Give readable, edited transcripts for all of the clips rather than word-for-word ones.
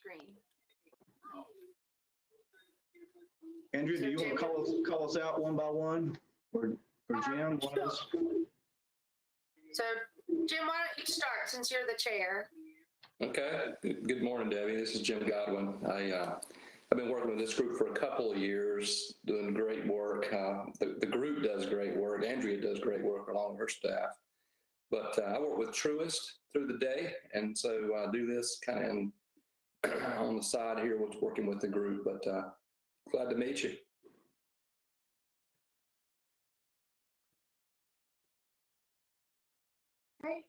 screen. Andrea, do you want to call us out one by one? Or Jim? Sure. So, Jim, why don't you start since you're the chair? Okay. Good morning, Debbie. This is Jim Godwin. I've been working with this group for a couple of years, doing great work. The group does great work. Andrea does great work along with her staff. But I work with Truist through the day, and so I do this kind of on the side here, with working with the group. But glad to meet you. Okay.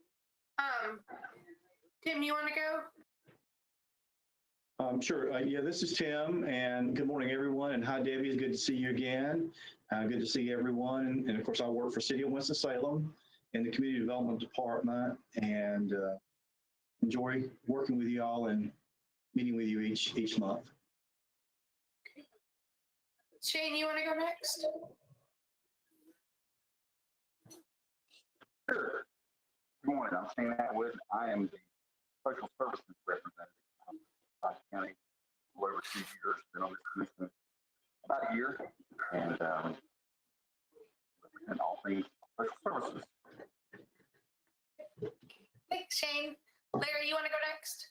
Tim, you want to go? Sure. Yeah, this is Tim, and good morning, everyone. And hi, Debbie. It's good to see you again. Good to see everyone. And of course, I work for City of Winston-Salem in the Community Development Department, and enjoy working with you all and meeting with you each month. Okay. Shane, you want to go next? Sure. Good morning. I'm Shane Atwood. I am the Social Services Representative. County for over 2 years, been on this commission about a year, and represent all things social services. Thanks, Shane. Larry, you want to go next?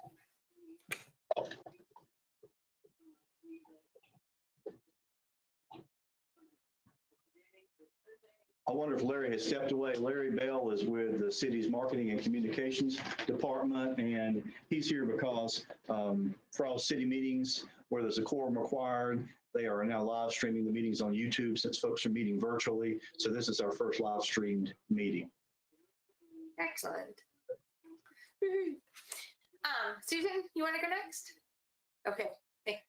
I wonder if Larry has stepped away. Larry Bell is with the city's marketing and communications department, and he's here because for all city meetings where there's a quorum required, they are now live streaming the meetings on YouTube since folks are meeting virtually. So this is our first live streamed meeting. Excellent. Susan, you want to go next? Okay. Thanks.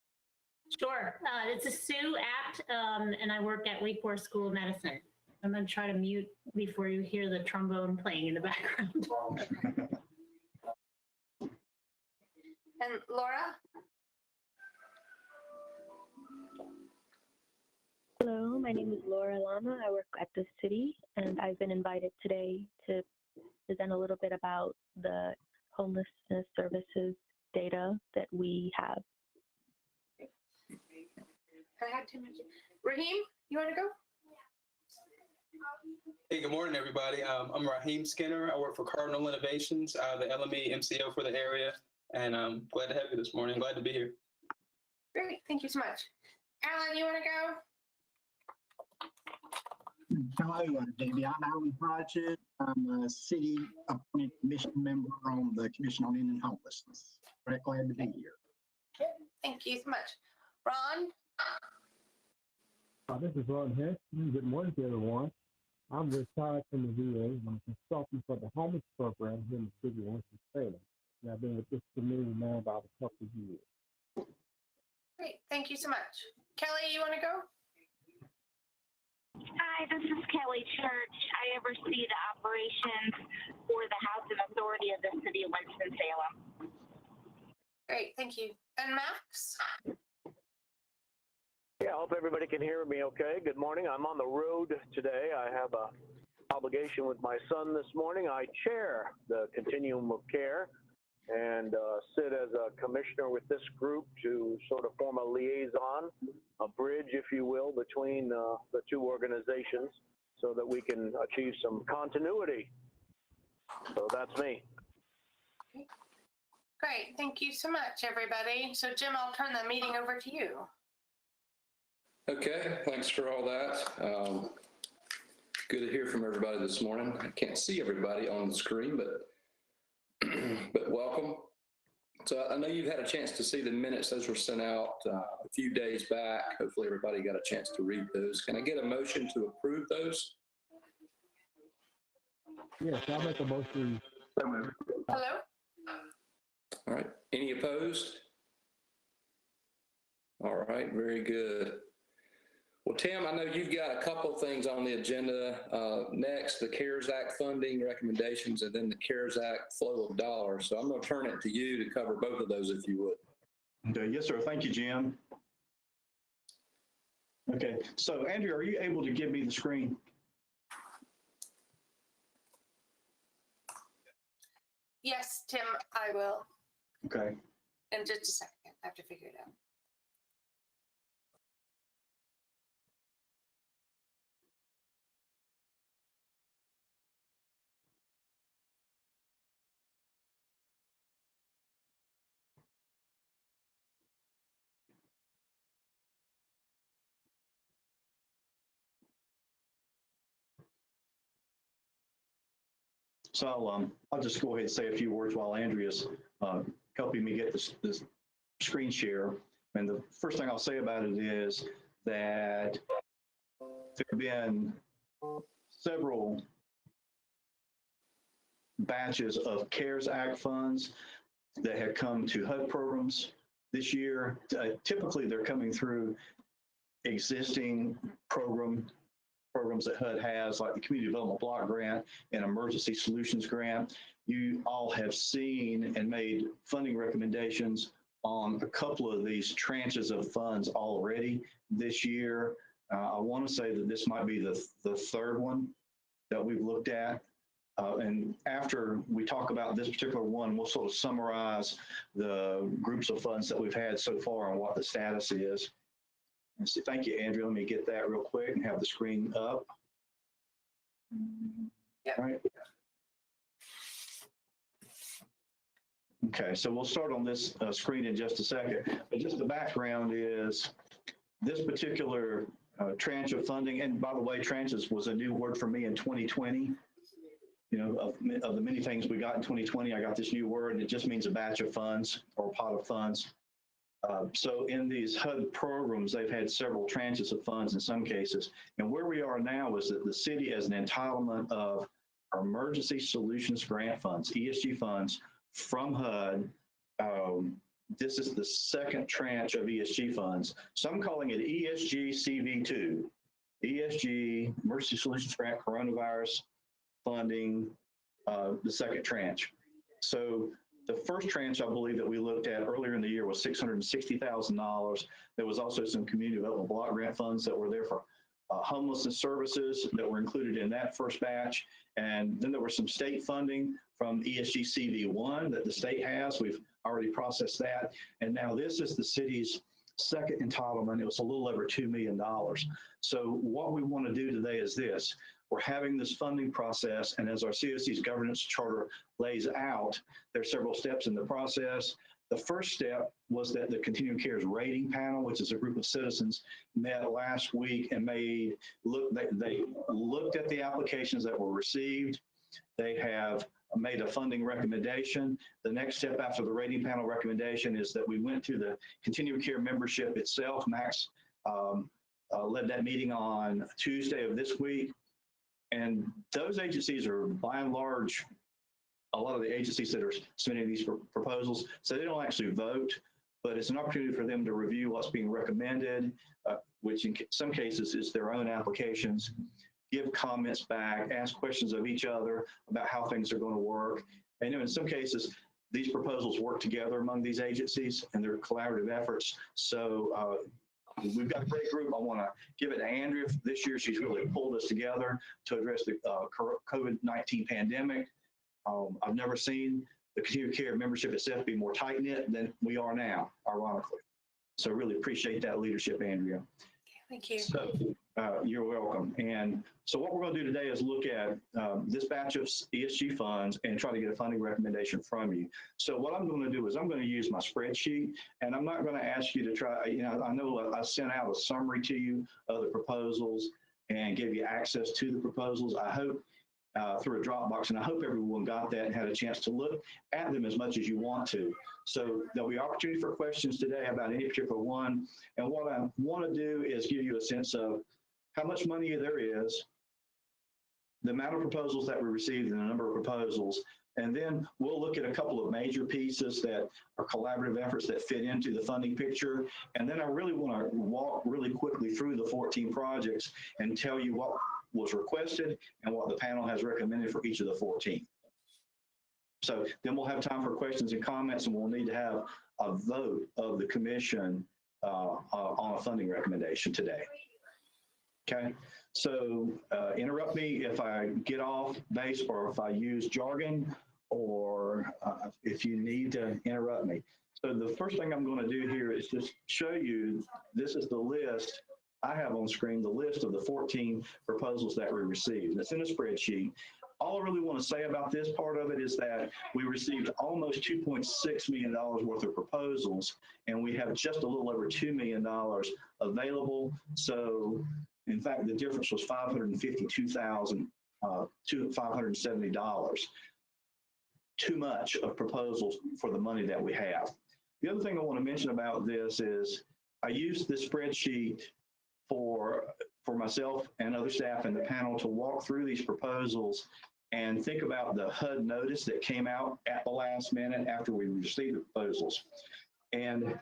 Sure. This is Sue Apt, and I work at Wake Forest School of Medicine. I'm going to try to mute before you hear the trombone playing in the background. And Laura? Hello, my name is Laura Lama. I work at the city, and I've been invited today to present a little bit about the homelessness services data that we have. I had too much. Raheem, you want to go? Hey, good morning, everybody. I'm Raheem Skinner. I work for Cardinal Innovations, the LME MCO for the area, and I'm glad to have you this morning. Glad to be here. Great. Thank you so much. Alan, you want to go? Hello, Debbie. I'm Alan Pritchett. I'm a city appointed commission member on the Commission on Ending Homelessness. Very glad to be here. Okay. Thank you so much. Ron? This is Ron Hess. Good morning to everyone. I'm retired from the VA. I'm a consultant for the homeless program here in the city of Winston-Salem. And I've been with this community now about a couple of years. Great. Thank you so much. Kelly, you want to go? Hi, this is Kelly Church. I oversee the operations for the Housing Authority of the City of Winston-Salem. Great. Thank you. And Max? Yeah, I hope everybody can hear me okay. Good morning. I'm on the road today. I have an obligation with my son this morning. I chair the Continuum of Care and sit as a commissioner with this group to sort of form a liaison, a bridge, if you will, between the two organizations so that we can achieve some continuity. So that's me. Great. Thank you so much, everybody. So, Jim, I'll turn the meeting over to you. Okay, thanks for all that. Good to hear from everybody this morning. I can't see everybody on the screen, but welcome. So I know you've had a chance to see the minutes. Those were sent out a few days back. Hopefully everybody got a chance to read those. Can I get a motion to approve those? Yes, I'll make a motion. Hello? All right. Any opposed? All right, very good. Well, Tim, I know you've got a couple things on the agenda. Next, the CARES Act funding recommendations, and then the CARES Act flow of dollars. So I'm going to turn it to you to cover both of those, if you would. Okay. Yes, sir. Thank you, Jim. Okay. So, Andrew, are you able to give me the screen? Yes, Tim, I will. Okay. In just a second. I have to figure it out. So I'll just go ahead and say a few words while Andrea's helping me get this screen share. And the first thing I'll say about it is that there have been several batches of CARES Act funds that have come to HUD programs this year. Typically, they're coming through existing programs that HUD has, like the Community Development Block Grant and Emergency Solutions Grant. You all have seen and made funding recommendations on a couple of these tranches of funds already this year. I want to say that this might be the third one that we've looked at. And after we talk about this particular one, we'll sort of summarize the groups of funds that we've had so far and what the status is. And so thank you, Andrea. Let me get that real quick and have the screen up. Yeah. All right. Okay, so we'll start on this screen in just a second. But just the background is this particular tranche of funding, and by the way, tranches was a new word for me in 2020. You know, of the many things we got in 2020, I got this new word, and it just means a batch of funds or a pot of funds. So in these HUD programs, they've had several tranches of funds in some cases. And where we are now is that the city has an entitlement of Emergency Solutions Grant funds, ESG funds, from HUD. This is the second tranche of ESG funds. So I'm calling it ESG CV2, ESG, Emergency Solutions Grant, Coronavirus Funding, the second tranche. So the first tranche, I believe, that we looked at earlier in the year was $660,000. There was also some community development block grant funds that were there for homelessness services that were included in that first batch. And then there was some state funding from ESG CV1 that the state has. We've already processed that. And now this is the city's second entitlement. It was a little over $2 million. So what we want to do today is this. We're having this funding process, and as our COC's governance charter lays out, there are several steps in the process. The first step was that the Continuum Cares Rating Panel, which is a group of citizens, met last week and they looked at the applications that were received. They have made a funding recommendation. The next step after the rating panel recommendation is that we went to the Continuum Care membership itself. Max led that meeting on Tuesday of this week. And those agencies are, by and large, a lot of the agencies that are submitting these proposals, so they don't actually vote, but it's an opportunity for them to review what's being recommended, which in some cases is their own applications, give comments back, ask questions of each other about how things are going to work. And in some cases, these proposals work together among these agencies and they're collaborative efforts. So we've got a great group. I want to give it to Andrea. This year, she's really pulled us together to address the COVID-19 pandemic. I've never seen the Continuum Care membership itself be more tight-knit than we are now, ironically. So really appreciate that leadership, Andrea. Thank you. So you're welcome. And so what we're going to do today is look at this batch of ESG funds and try to get a funding recommendation from you. So what I'm going to do is I'm going to use my spreadsheet, and I'm not going to ask you to try, you know, I know I sent out a summary to you of the proposals and gave you access to the proposals. I hope through a Dropbox, and I hope everyone got that and had a chance to look at them as much as you want to. So there'll be opportunity for questions today about any particular one. And what I want to do is give you a sense of how much money there is, the amount of proposals that we received, and the number of proposals. And then we'll look at a couple of major pieces that are collaborative efforts that fit into the funding picture. And then I really want to walk really quickly through the 14 projects and tell you what was requested and what the panel has recommended for each of the 14. So then we'll have time for questions and comments, and we'll need to have a vote of the commission on a funding recommendation today. Okay, so interrupt me if I get off base or if I use jargon, or if you need to interrupt me. So the first thing I'm going to do here is just show you, this is the list I have on screen, the list of the 14 proposals that we received. It's in a spreadsheet. All I really want to say about this part of it is that we received almost $2.6 million worth of proposals, and we have just a little over $2 million available. So in fact, the difference was $552,000 to $570. Too much of proposals for the money that we have. The other thing I want to mention about this is I used this spreadsheet for myself and other staff in the panel to walk through these proposals and think about the HUD notice that came out at the last minute after we received the proposals. And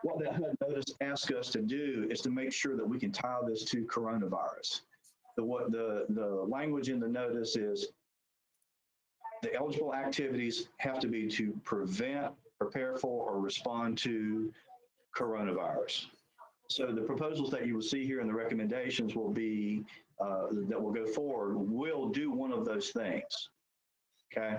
what that HUD notice asks us to do is to make sure that we can tie this to coronavirus. The language in the notice is the eligible activities have to be to prevent, prepare for, or respond to coronavirus. So the proposals that you will see here in the recommendations will be, that will go forward, will do one of those things, okay?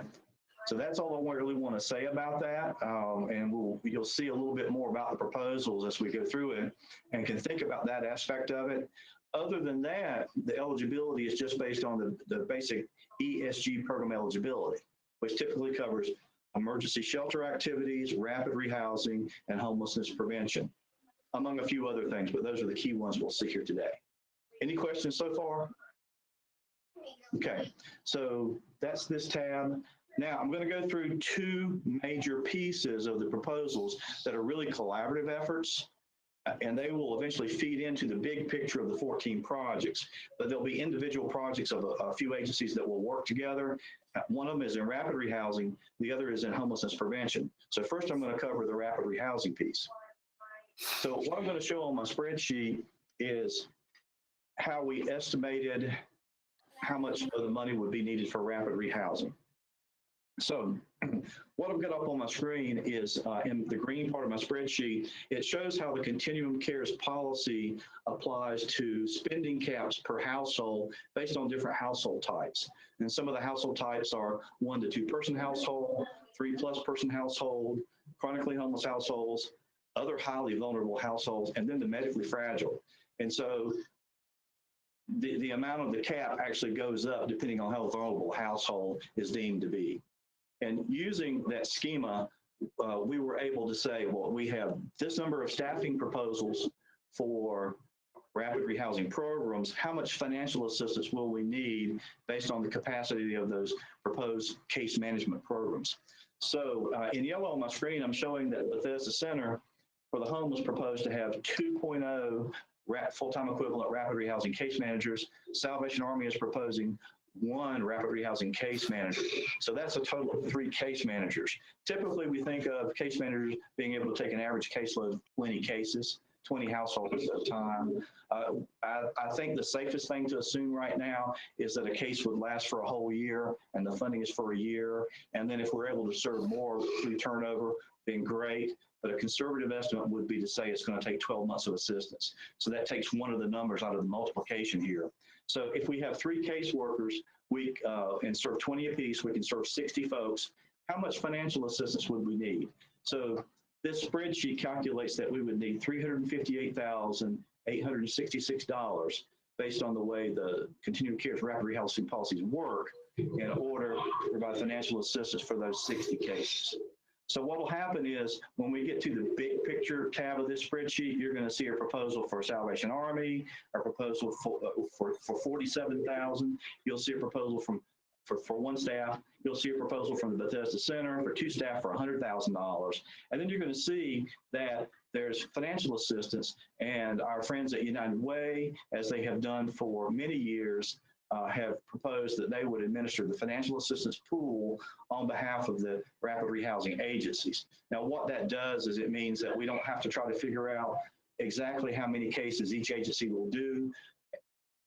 So that's all I really want to say about that, and you'll see a little bit more about the proposals as we go through it and can think about that aspect of it. Other than that, the eligibility is just based on the basic ESG program eligibility, which typically covers emergency shelter activities, rapid rehousing, and homelessness prevention, among a few other things, but those are the key ones we'll see here today. Any questions so far? Okay, so that's this tab. Now I'm going to go through two major pieces of the proposals that are really collaborative efforts, and they will eventually feed into the big picture of the 14 projects, but there'll be individual projects of a few agencies that will work together. One of them is in rapid rehousing, the other is in homelessness prevention. So first I'm going to cover the rapid rehousing piece. So what I'm going to show on my spreadsheet is how we estimated how much of the money would be needed for rapid rehousing. So what I've got up on my screen is in the green part of my spreadsheet, it shows how the continuum cares policy applies to spending caps per household based on different household types. And some of the household types are 1 to 2 person household, 3+ person household, chronically homeless households, other highly vulnerable households, and then the medically fragile. And so the amount of the cap actually goes up depending on how vulnerable a household is deemed to be. And using that schema, we were able to say, well, we have this number of staffing proposals for rapid rehousing programs. How much financial assistance will we need based on the capacity of those proposed case management programs? So in yellow on my screen, I'm showing that Bethesda Center for the homeless proposed to have 2.0 full-time equivalent rapid rehousing case managers. Salvation Army is proposing 1 rapid rehousing case manager. So that's a total of 3 case managers. Typically, we think of case managers being able to take an average caseload of 20 cases, 20 households at a time. I think the safest thing to assume right now is that a case would last for a whole year and the funding is for a year. And then if we're able to serve more through turnover, then great. But a conservative estimate would be to say it's going to take 12 months of assistance. So that takes one of the numbers out of the multiplication here. So if we have 3 caseworkers, and serve 20 apiece, we can serve 60 folks. How much financial assistance would we need? So this spreadsheet calculates that we would need $358,866 based on the way the continuing care's rapid rehousing policies work in order to provide financial assistance for those 60 cases. So what will happen is when we get to the big picture tab of this spreadsheet, you're going to see a proposal for Salvation Army, a proposal for 47,000. You'll see a proposal for 1 staff. You'll see a proposal from the Bethesda Center for 2 staff for $100,000. And then you're going to see that there's financial assistance, and our friends at United Way, as they have done for many years, have proposed that they would administer the financial assistance pool on behalf of the rapid rehousing agencies. Now, what that does is it means that we don't have to try to figure out exactly how many cases each agency will do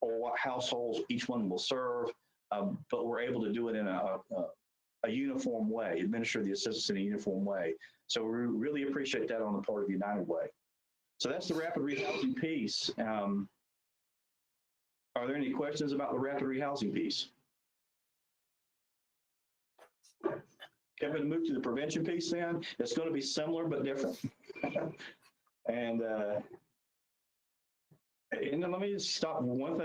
or what households each one will serve, but we're able to do it in a uniform way, administer the assistance in a uniform way. So we really appreciate that on the part of United Way. So that's the rapid rehousing piece. Are there any questions about the rapid rehousing piece? I'm going to move to the prevention piece then. It's going to be similar but different. And then let me stop one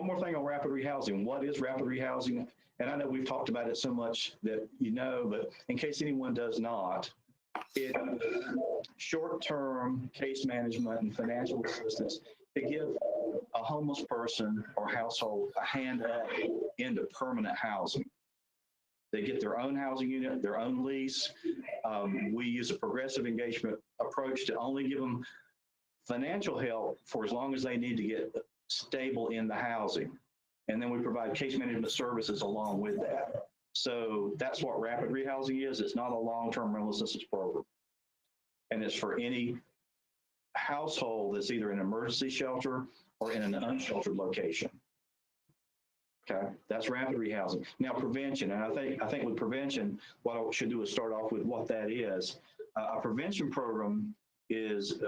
more thing on rapid rehousing. What is rapid rehousing? And I know we've talked about it so much that you know, but in case anyone does not, it short-term case management and financial assistance to give a homeless person or household a hand up into permanent housing. They get their own housing unit, their own lease. We use a progressive engagement approach to only give them financial help for as long as they need to get stable in the housing. And then we provide case management services along with that. So that's what rapid rehousing is. It's not a long-term rental assistance program. And it's for any household that's either in an emergency shelter or in an unsheltered location. Okay, that's rapid rehousing. Now prevention, and I think with prevention, what I should do is start off with what that is. A prevention program is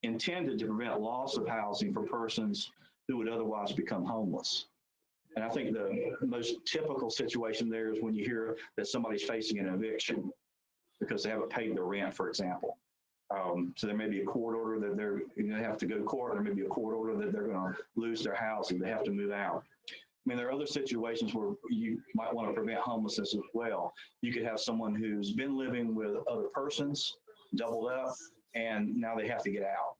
intended to prevent loss of housing for persons who would otherwise become homeless. And I think the most typical situation there is when you hear that somebody's facing an eviction because they haven't paid their rent, for example. So there may be a court order that they have to go to court. There may be a court order that they're going to lose their housing. They have to move out. I mean, there are other situations where you might want to prevent homelessness as well. You could have someone who's been living with other persons, doubled up, and now they have to get out.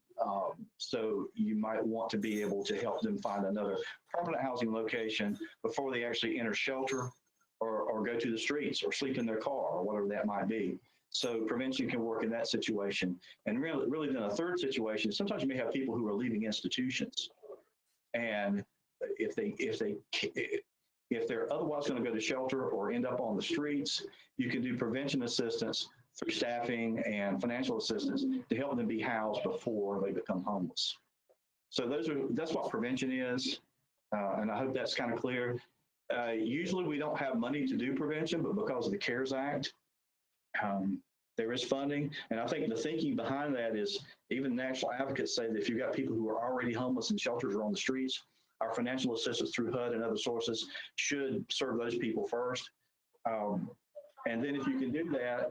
So you might want to be able to help them find another permanent housing location before they actually enter shelter or go to the streets or sleep in their car or whatever that might be. So prevention can work in that situation. And really then a third situation, sometimes you may have people who are leaving institutions. And if they're otherwise going to go to shelter or end up on the streets, you can do prevention assistance through staffing and financial assistance to help them be housed before they become homeless. So that's what prevention is, and I hope that's kind of clear. Usually we don't have money to do prevention, but because of the CARES Act, there is funding, and I think the thinking behind that is even national advocates say that if you've got people who are already homeless in shelters or on the streets, our financial assistance through HUD and other sources should serve those people first. And then if you can do that,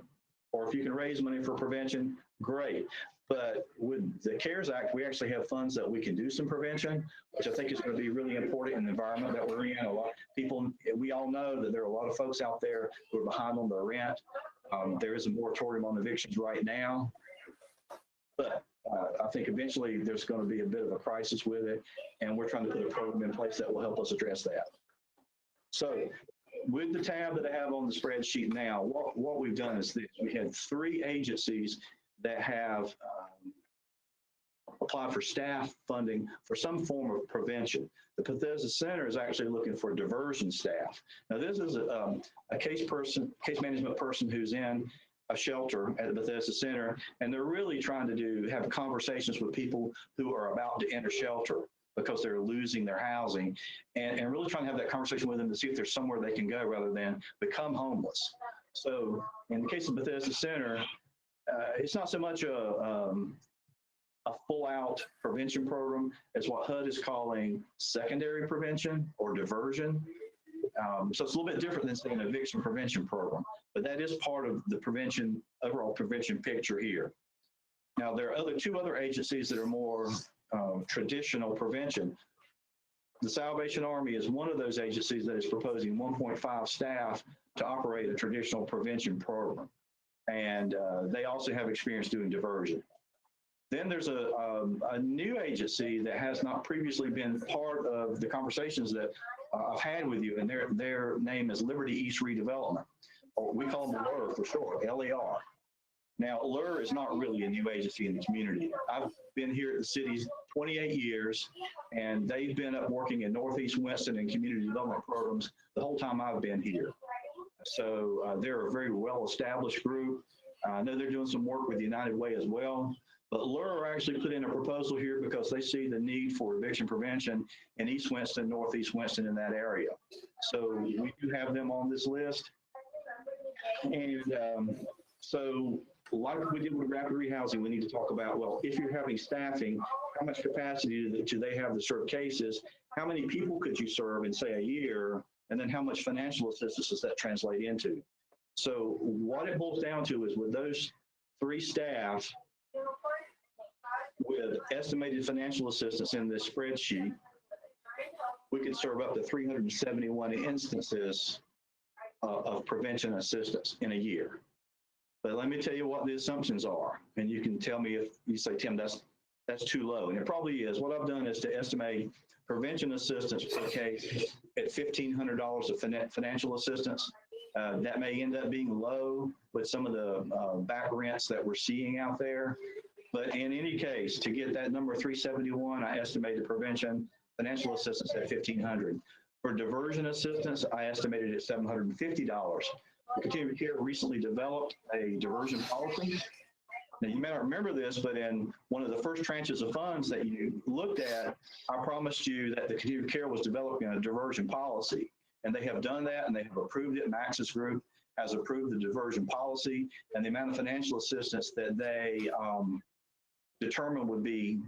or if you can raise money for prevention, great. But with the CARES Act, we actually have funds that we can do some prevention, which I think is going to be really important in the environment that we're in. A lot of people, we all know that there are a lot of folks out there who are behind on their rent. There is a moratorium on evictions right now, but I think eventually there's going to be a bit of a crisis with it, and we're trying to put a program in place that will help us address that. So with the tab that I have on the spreadsheet now, what we've done is this. We had 3 agencies that have applied for staff funding for some form of prevention. The Bethesda Center is actually looking for diversion staff. Now, this is a case management person who's in a shelter at the Bethesda Center, and they're really trying to have conversations with people who are about to enter shelter because they're losing their housing, and really trying to have that conversation with them to see if there's somewhere they can go rather than become homeless. So in the case of Bethesda Center, it's not so much a full-out prevention program as what HUD is calling secondary prevention or diversion. So it's a little bit different than, say, an eviction prevention program, but that is part of the overall prevention picture here. Now, there are 2 other agencies that are more traditional prevention. The Salvation Army is one of those agencies that is proposing 1.5 staff to operate a traditional prevention program. And they also have experience doing diversion. Then there's a new agency that has not previously been part of the conversations that I've had with you, and their name is Liberty East Redevelopment, or we call them LER for short, LER. Now, LER is not really a new agency in the community. I've been here at the city 28 years, and they've been up working in Northeast Winston and community development programs the whole time I've been here. So they're a very well-established group. I know they're doing some work with United Way as well, but LER actually put in a proposal here because they see the need for eviction prevention in East Winston, Northeast Winston, in that area. So we do have them on this list. And so like we did with rapid rehousing, we need to talk about, well, if you're having staffing, how much capacity do they have to serve cases? How many people could you serve in, say, a year? And then how much financial assistance does that translate into? So what it boils down to is with those 3 staff with estimated financial assistance in this spreadsheet, we could serve up to 371 instances of prevention assistance in a year. But let me tell you what the assumptions are, and you can tell me if you say, Tim, that's too low, and it probably is. What I've done is to estimate prevention assistance per case at $1,500 of financial assistance. That may end up being low with some of the back rents that we're seeing out there. But in any case, to get that number 371, I estimated prevention financial assistance at $1,500. For diversion assistance, I estimated at $750. Continuing Care recently developed a diversion policy. Now, you may not remember this, but in one of the first tranches of funds that you looked at, I promised you that the Continuing Care was developing a diversion policy. And they have done that, and they have approved it. Max's group has approved the diversion policy, and the amount of financial assistance that they determined would be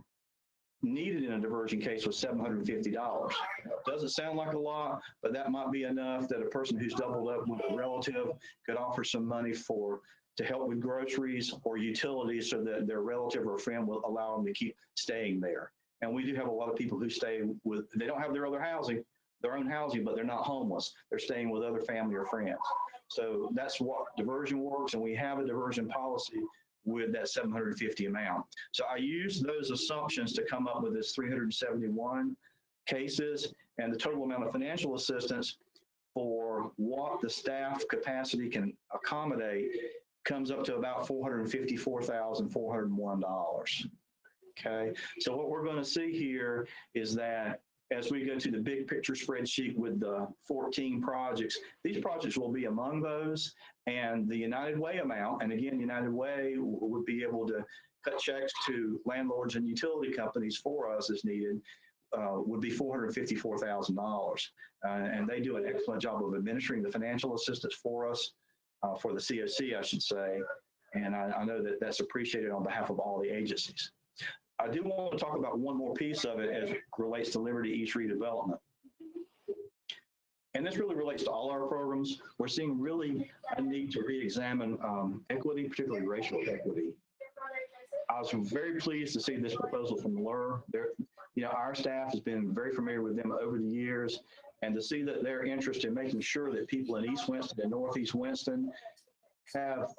needed in a diversion case was $750. Doesn't sound like a lot, but that might be enough that a person who's doubled up with a relative could offer some money to help with groceries or utilities so that their relative or friend will allow them to keep staying there. And we do have a lot of people who stay with, they don't have their own housing, but they're not homeless. They're staying with other family or friends. So that's what diversion works, and we have a diversion policy with that 750 amount. So I used those assumptions to come up with this 371 cases, and the total amount of financial assistance for what the staff capacity can accommodate comes up to about $454,401. Okay, so what we're going to see here is that as we go to the big picture spreadsheet with the 14 projects, these projects will be among those, and the United Way amount, and again, United Way would be able to cut checks to landlords and utility companies for us as needed, would be $454,000. And they do an excellent job of administering the financial assistance for us, for the COC, I should say, and I know that that's appreciated on behalf of all the agencies. I do want to talk about one more piece of it as it relates to Liberty East redevelopment. And this really relates to all our programs. We're seeing really a need to re-examine equity, particularly racial equity. I was very pleased to see this proposal from LUR. Our staff has been very familiar with them over the years, and to see that they're interested in making sure that people in East Winston and Northeast Winston have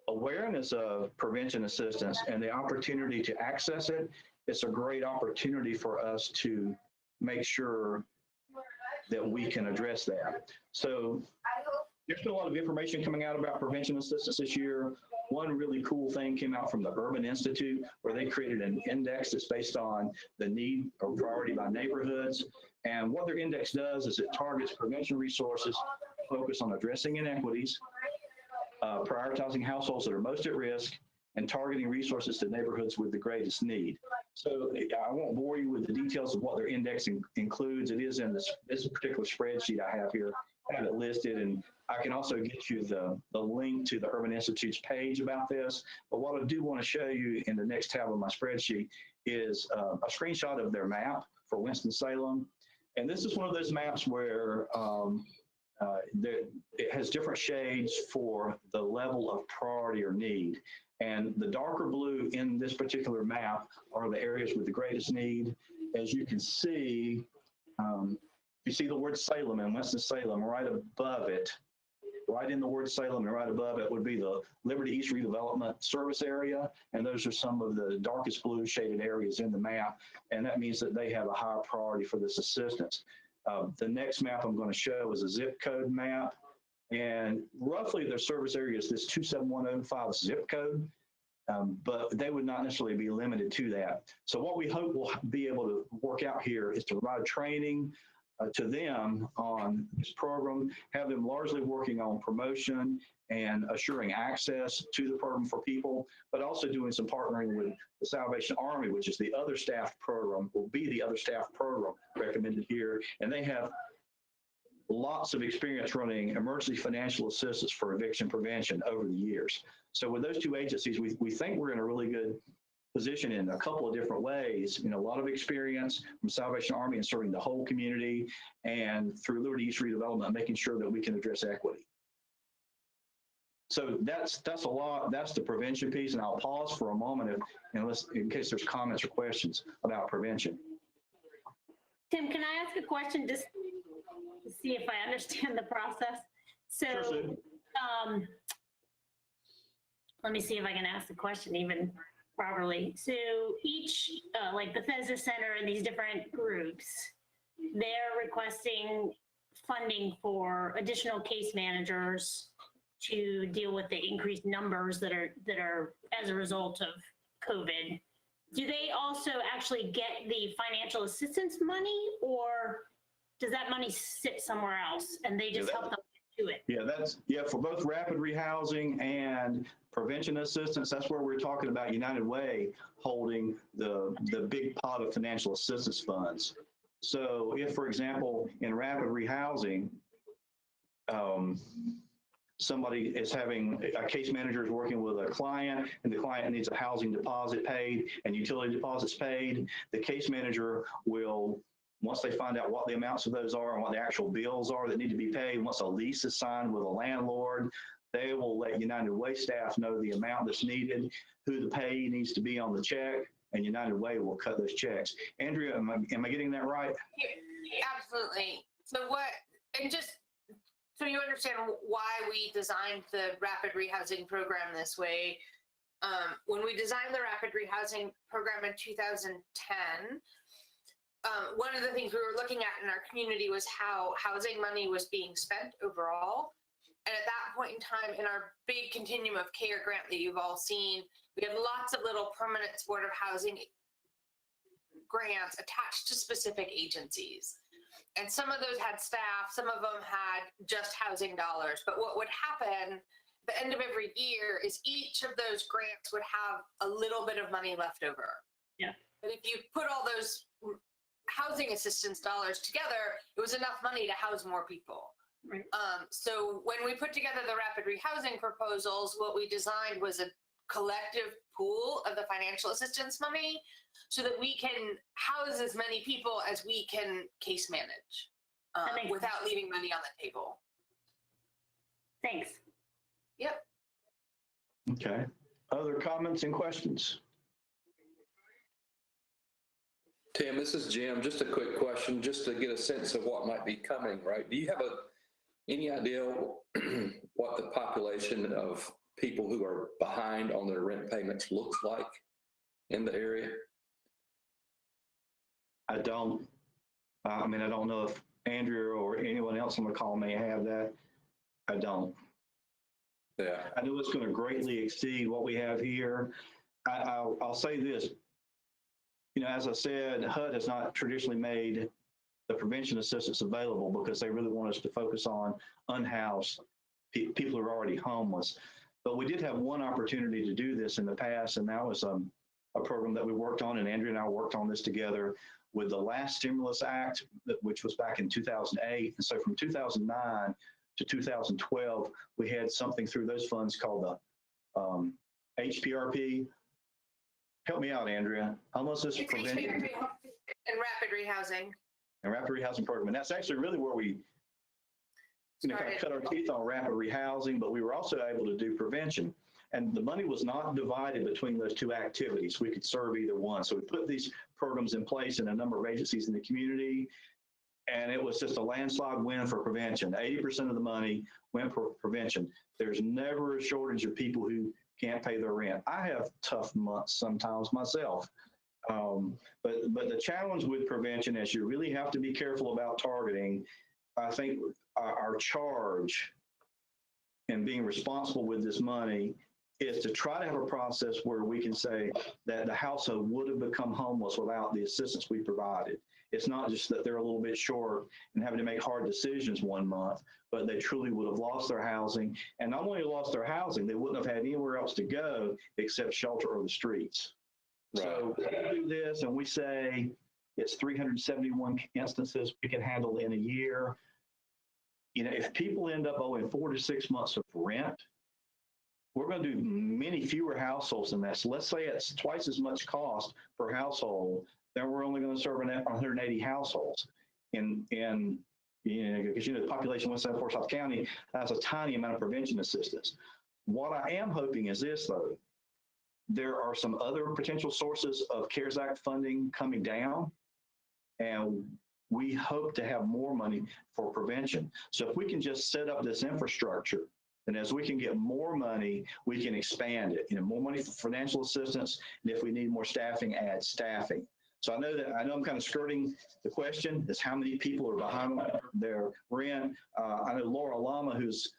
awareness of prevention assistance and the opportunity to access it, it's a great opportunity for us to make sure that we can address that. So there's been a lot of information coming out about prevention assistance this year. One really cool thing came out from the Urban Institute, where they created an index that's based on the need or priority by neighborhoods. And what their index does is it targets prevention resources focused on addressing inequities, prioritizing households that are most at risk, and targeting resources to neighborhoods with the greatest need. So I won't bore you with the details of what their index includes. It is in this particular spreadsheet I have here. I have it listed, and I can also get you the link to the Urban Institute's page about this. But what I do want to show you in the next tab of my spreadsheet is a screenshot of their map for Winston-Salem. And this is one of those maps where it has different shades for the level of priority or need. And the darker blue in this particular map are the areas with the greatest need. As you can see, you see the word Salem and Winston-Salem right above it. Right in the word Salem and right above it would be the Liberty East Redevelopment Service Area. And those are some of the darkest blue shaded areas in the map. And that means that they have a higher priority for this assistance. The next map I'm going to show is a zip code map. And roughly their service area is this 27105 zip code, but they would not necessarily be limited to that. So what we hope we'll be able to work out here is to provide training to them on this program, have them largely working on promotion and assuring access to the program for people, but also doing some partnering with the Salvation Army, which is the other staff program, will be the other staff program recommended here. And they have lots of experience running emergency financial assistance for eviction prevention over the years. So with those two agencies, we think we're in a really good position in a couple of different ways. A lot of experience from Salvation Army in serving the whole community, and through Liberty East Redevelopment, making sure that we can address equity. So that's a lot. That's the prevention piece. And I'll pause for a moment in case there's comments or questions about prevention. Tim, can I ask a question just to see if I understand the process? So, Sure, Sue. let me see if I can ask the question even properly. So each, like Bethesda Center and these different groups, they're requesting funding for additional case managers to deal with the increased numbers that are as a result of COVID. Do they also actually get the financial assistance money, or does that money sit somewhere else and they just help them do it? Yeah, for both rapid rehousing and prevention assistance, that's where we're talking about United Way holding the big pot of financial assistance funds. So if, for example, in rapid rehousing, somebody is having a case manager is working with a client and the client needs a housing deposit paid and utility deposits paid, the case manager will, once they find out what the amounts of those are and what the actual bills are that need to be paid, once a lease is signed with a landlord, they will let United Way staff know the amount that's needed, who the pay needs to be on the check, and United Way will cut those checks. Andrea, am I getting that right? Absolutely. And just so you understand why we designed the rapid rehousing program this way, when we designed the rapid rehousing program in 2010, one of the things we were looking at in our community was how housing money was being spent overall. And at that point in time, in our big continuum of care grant that you've all seen, we had lots of little permanent supportive housing grants attached to specific agencies. And some of those had staff, some of them had just housing dollars. But what would happen at the end of every year is each of those grants would have a little bit of money left over. Yeah. But if you put all those housing assistance dollars together, it was enough money to house more people. Right. So when we put together the rapid rehousing proposals, what we designed was a collective pool of the financial assistance money so that we can house as many people as we can case manage without leaving money on the table. Thanks. Yep. Okay. Other comments and questions? Tim, this is Jim. Just a quick question, just to get a sense of what might be coming, right? Do you have any idea what the population of people who are behind on their rent payments looks like in the area? I don't. I don't know if Andrea or anyone else on the call may have that. I don't. Yeah. I know it's going to greatly exceed what we have here. I'll say this. As I said, HUD has not traditionally made the prevention assistance available because they really want us to focus on unhoused people who are already homeless. But we did have one opportunity to do this in the past, and that was a program that we worked on, and Andrea and I worked on this together with the last Stimulus Act, which was back in 2008. And so from 2009 to 2012, we had something through those funds called the HPRP. Help me out, Andrea. Homelessness prevention and rapid rehousing. And rapid rehousing program. And that's actually really where we kind of cut our teeth on rapid rehousing, but we were also able to do prevention. And the money was not divided between those two activities. We could serve either one. So we put these programs in place in a number of agencies in the community, and it was just a landslide win for prevention. 80% of the money went for prevention. There's never a shortage of people who can't pay their rent. I have tough months sometimes myself. But the challenge with prevention is you really have to be careful about targeting. I think our charge in being responsible with this money is to try to have a process where we can say that the household would have become homeless without the assistance we provided. It's not just that they're a little bit short and having to make hard decisions one month, but they truly would have lost their housing. And not only lost their housing, they wouldn't have had anywhere else to go except shelter or the streets. Right. So we do this and we say it's 371 instances we can handle in a year. If people end up owing 4 to 6 months of rent, we're going to do many fewer households than that. So let's say it's twice as much cost per household, then we're only going to serve 180 households. Because the population of Winston-Salem, South County has a tiny amount of prevention assistance. What I am hoping is this, though. There are some other potential sources of CARES Act funding coming down, and we hope to have more money for prevention. So if we can just set up this infrastructure, and as we can get more money, we can expand it. More money for financial assistance, and if we need more staffing, add staffing. So I know I'm kind of skirting the question, is how many people are behind their rent. I know Laura Lama, who's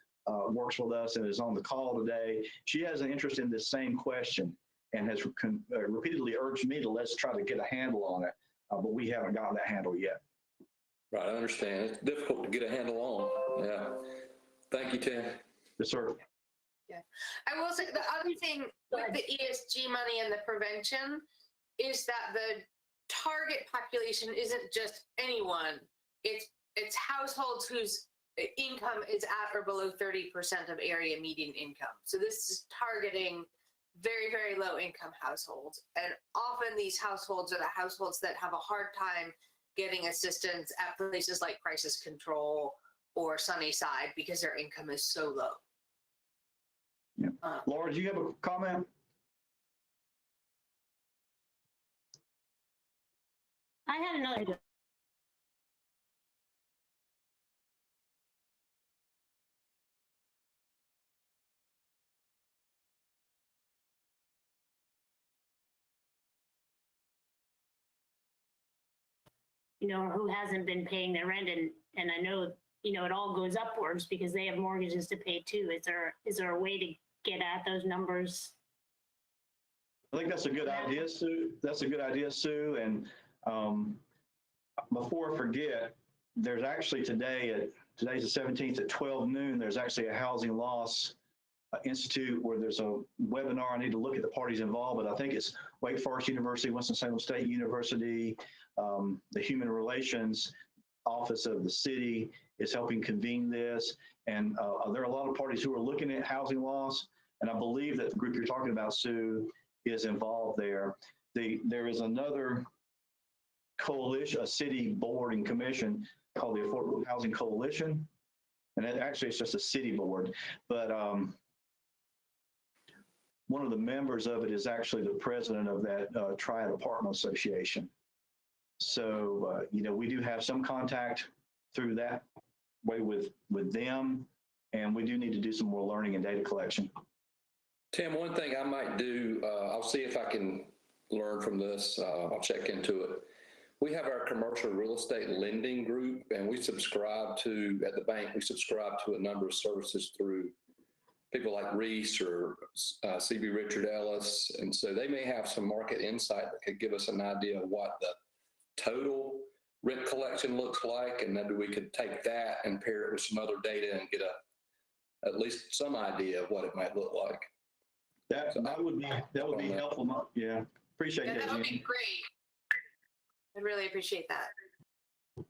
works with us and is on the call today, she has an interest in this same question and has repeatedly urged me to let's try to get a handle on it, but we haven't gotten that handle yet. Right, I understand. It's difficult to get a handle on. Yeah. Thank you, Tim. Yes, sir. Yeah. I will say the other thing with the ESG money and the prevention is that the target population isn't just anyone. It's households whose income is at or below 30% of area median income. So this is targeting very, very low income households. And often these households are the households that have a hard time getting assistance at places like crisis control or Sunnyside because their income is so low. Yeah. Laura, do you have a comment? I had another. Who hasn't been paying their rent, and I know, it all goes upwards because they have mortgages to pay too. Is there a way to get at those numbers? I think that's a good idea, Sue. That's a good idea, Sue. And before I forget, there's actually today's the 17th at 12 noon, there's actually a Housing Loss Institute where there's a webinar. I need to look at the parties involved, but I think it's Wake Forest University, Winston-Salem State University, the Human Relations Office of the city is helping convene this. And there are a lot of parties who are looking at housing loss. And I believe that the group you're talking about, Sue, is involved there. There is another coalition, a city board and commission called the Affordable Housing Coalition. And actually it's just a city board, but one of the members of it is actually the president of that Triad Apartment Association. So, we do have some contact through that way with them, and we do need to do some more learning and data collection. Tim, one thing I might do, I'll see if I can learn from this. I'll check into it. We have our commercial real estate lending group, and we subscribe to, at the bank, we subscribe to a number of services through people like Reese or CB Richard Ellis. And so they may have some market insight that could give us an idea of what the total rent collection looks like. And maybe we could take that and pair it with some other data and get at least some idea of what it might look like. That would be helpful. Yeah, appreciate that. That would be great. I'd really appreciate that.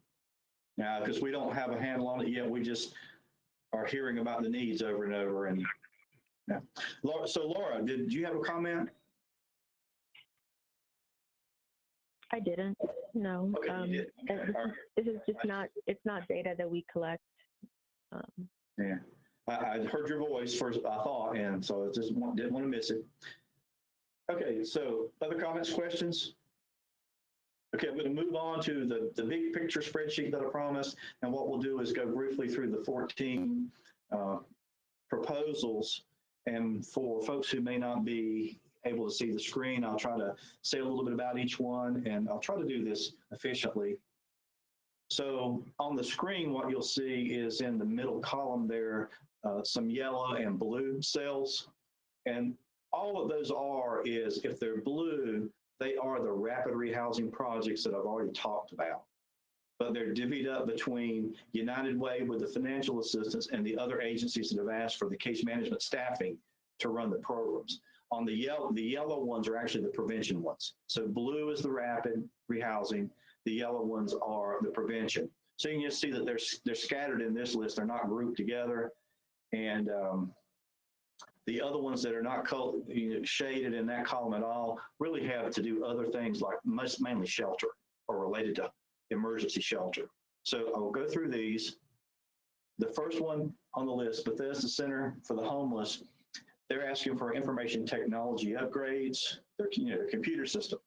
Yeah, because we don't have a handle on it yet. We just are hearing about the needs over and over. And yeah, Laura, so Laura, did you have a comment? I didn't. No. Okay, you did. This is just it's not data that we collect. Yeah, I heard your voice first, I thought, and so I just didn't want to miss it. Okay, so other comments, questions? Okay, I'm going to move on to the big picture spreadsheet that I promised. And what we'll do is go briefly through the 14 proposals. And for folks who may not be able to see the screen, I'll try to say a little bit about each one, and I'll try to do this efficiently. So on the screen, what you'll see is in the middle column there, some yellow and blue cells. And all of those is, if they're blue, they are the rapid rehousing projects that I've already talked about. But they're divvied up between United Way with the financial assistance and the other agencies that have asked for the case management staffing to run the programs. On the yellow ones are actually the prevention ones. So blue is the rapid rehousing. The yellow ones are the prevention. So you can just see that they're scattered in this list. They're not grouped together. And the other ones that are not shaded in that column at all really have to do other things like mainly shelter or related to emergency shelter. So I'll go through these. The first one on the list, Bethesda Center for the Homeless. they're asking for information technology upgrades, their computer system.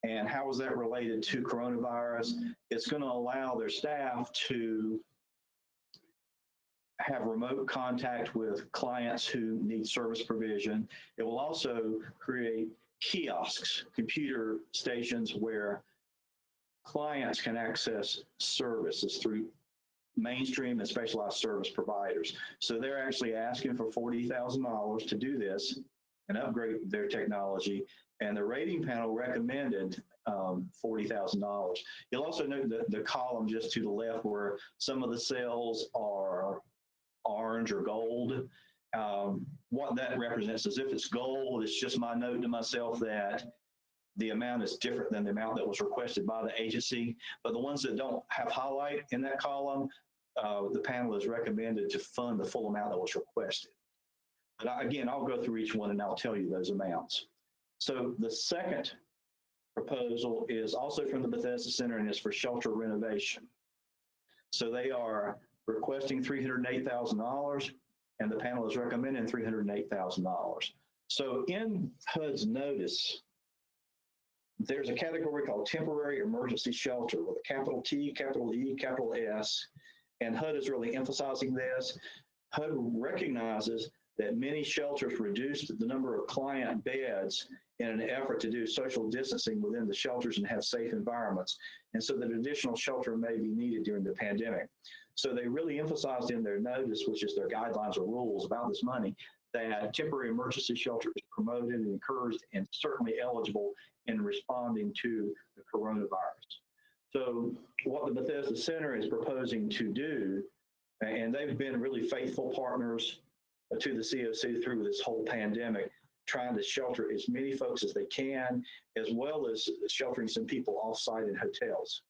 And how is that related to coronavirus? It's going to allow their staff to have remote contact with clients who need service provision. It will also create kiosks, computer stations where clients can access services through mainstream and specialized service providers. So they're actually asking for $40,000 to do this and upgrade their technology. And the rating panel recommended $40,000. You'll also note the column just to the left where some of the cells are orange or gold. What that represents is if it's gold, it's just my note to myself that the amount is different than the amount that was requested by the agency. But the ones that don't have highlight in that column, the panel is recommended to fund the full amount that was requested. But again, I'll go through each one and I'll tell you those amounts. So the second proposal is also from the Bethesda Center and is for shelter renovation. So they are requesting $308,000 and the panel is recommending $308,000. So in HUD's notice, there's a category called temporary emergency shelter with a capital T, capital E, capital S, and HUD is really emphasizing this. HUD recognizes that many shelters reduced the number of client beds in an effort to do social distancing within the shelters and have safe environments. And so that additional shelter may be needed during the pandemic. So they really emphasized in their notice, which is their guidelines or rules about this money, that temporary emergency shelter is promoted and encouraged and certainly eligible in responding to the coronavirus. So what the Bethesda Center is proposing to do, and they've been really faithful partners to the COC through this whole pandemic, trying to shelter as many folks as they can, as well as sheltering some people off-site in hotels.